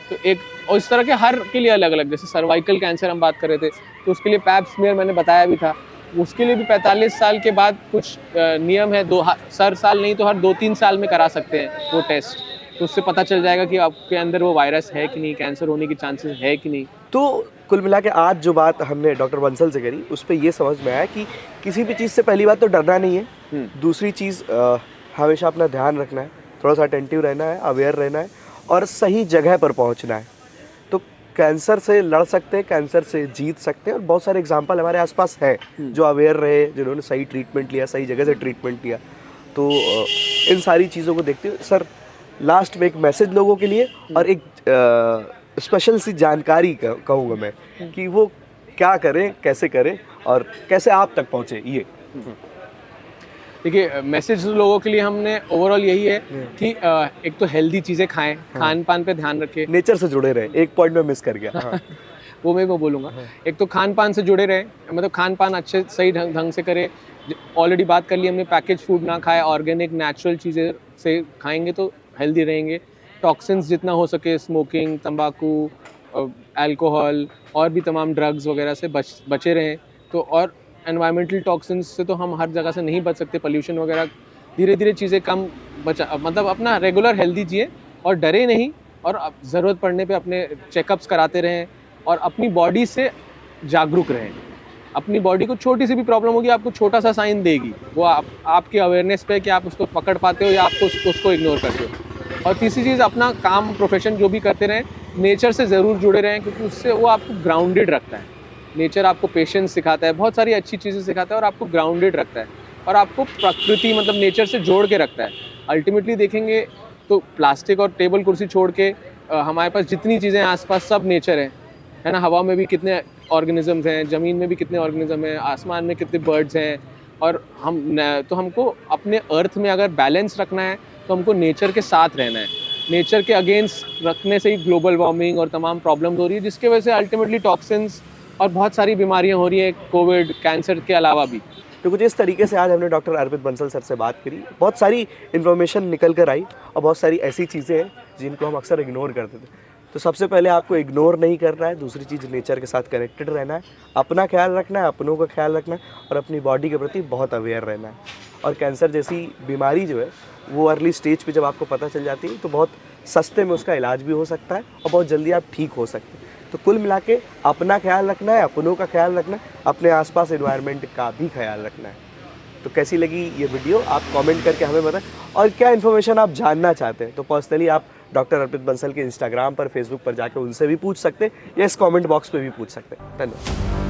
तो एक, और इस तरह के हर के लिए अलग अलग, जैसे सर्वाइकल कैंसर हम बात कर रहे थे तो उसके लिए पैप स्मीयर मैंने बताया भी था, उसके लिए भी 45 साल के बाद कुछ नियम है, हर साल नहीं तो हर 2-3 साल में करा सकते हैं वो टेस्ट। तो उससे पता चल जाएगा कि आपके अंदर वो वायरस है कि नहीं, कैंसर होने की चांसेस है कि नहीं। तो कुल मिला के आज जो बात हमने डॉक्टर बंसल से करी, उस पर ये समझ में आया कि किसी भी चीज़ से पहली बात तो डरना नहीं है, दूसरी चीज़ हमेशा अपना ध्यान रखना है, थोड़ा सा अटेंटिव रहना है, अवेयर रहना है, और सही जगह पर पहुंचना है। तो कैंसर से लड़ सकते हैं, कैंसर से जीत सकते हैं, और बहुत सारे एग्जाम्पल हमारे आसपास हैं जो अवेयर रहे, जिन्होंने सही ट्रीटमेंट लिया, सही जगह से ट्रीटमेंट लिया। तो इन सारी चीज़ों को देखते हुए सर, लास्ट में एक मैसेज लोगों के लिए और एक स्पेशल सी जानकारी कहूँगा मैं कि वो क्या करें, कैसे करें और कैसे आप तक पहुँचे। ये देखिए, मैसेज लोगों के लिए हमने ओवरऑल यही है कि एक तो हेल्दी चीज़ें खाएं, खान पान पे ध्यान रखें, नेचर से जुड़े रहें। एक पॉइंट में मिस कर गया। हाँ। वो मैं बोलूँगा, एक तो खान पान से जुड़े रहें, मतलब खान पान अच्छे सही ढंग से करें। ऑलरेडी बात कर ली हमने, पैकेज फूड ना खाएं, ऑर्गेनिक नेचुरल चीज़ें से खाएंगे तो हेल्दी रहेंगे। टॉक्सिन्स जितना हो सके, स्मोकिंग, तंबाकू, अल्कोहल और भी तमाम ड्रग्स वगैरह से बचे रहें। तो और एनवायरमेंटल टॉक्सिन्स से तो हम हर जगह से नहीं बच सकते, पोल्यूशन वगैरह, धीरे धीरे चीज़ें कम मतलब अपना रेगुलर हेल्दी जिए और डरे नहीं, और ज़रूरत पड़ने पे अपने चेकअप्स कराते रहें और अपनी बॉडी से जागरूक रहें। अपनी बॉडी को छोटी सी भी प्रॉब्लम होगी, आपको छोटा सा साइन देगी, वो आपके अवेयरनेस पे कि आप उसको पकड़ पाते हो या आप उसको इग्नोर करते हो। और तीसरी चीज़, अपना काम प्रोफेशन जो भी करते रहें, नेचर से ज़रूर जुड़े रहें, क्योंकि उससे वो आपको ग्राउंडेड रखता है। नेचर आपको पेशेंस सिखाता है, बहुत सारी अच्छी चीज़ें सिखाता है, और आपको ग्राउंडेड रखता है, और आपको प्रकृति मतलब नेचर से जोड़ के रखता है। अल्टीमेटली देखेंगे तो प्लास्टिक और टेबल कुर्सी छोड़ के हमारे पास जितनी चीज़ें आसपास सब नेचर है ना। हवा में भी कितने ऑर्गेनिजम्स हैं, ज़मीन में भी कितने ऑर्गेनिज्म हैं, आसमान में कितने बर्ड्स हैं, और हमको अपने अर्थ में अगर बैलेंस रखना है तो हमको नेचर के साथ रहना है। नेचर के अगेंस्ट रखने से ही ग्लोबल वार्मिंग और तमाम प्रॉब्लम्स हो रही है, जिसके वजह से अल्टीमेटली टॉक्सिन्स और बहुत सारी बीमारियां हो रही हैं, कोविड, कैंसर के अलावा भी। तो कुछ इस तरीके से आज हमने डॉक्टर अर्पित बंसल सर से बात करी, बहुत सारी इन्फॉर्मेशन निकल कर आई, और बहुत सारी ऐसी चीज़ें हैं जिनको हम अक्सर इग्नोर करते थे। तो सबसे पहले आपको इग्नोर नहीं करना है, दूसरी चीज़ नेचर के साथ कनेक्टेड रहना है, अपना ख्याल रखना है, अपनों का ख्याल रखना है और अपनी बॉडी के प्रति बहुत अवेयर रहना है। और कैंसर जैसी बीमारी जो है वो अर्ली स्टेज पे जब आपको पता चल जाती है तो बहुत सस्ते में उसका इलाज भी हो सकता है और बहुत जल्दी आप ठीक हो सकते हैं। तो कुल मिला के अपना ख्याल रखना है, अपनों का ख्याल रखना है, अपने आसपास एनवायरनमेंट का भी ख्याल रखना है। तो कैसी लगी ये वीडियो आप कमेंट करके हमें बताएं और क्या इन्फॉर्मेशन आप जानना चाहते हैं तो पर्सनली आप डॉक्टर अर्पित बंसल के इंस्टाग्राम पर, फेसबुक पर जाकर उनसे भी पूछ सकते हैं या इस कमेंट बॉक्स पे भी पूछ सकते हैं। धन्यवाद।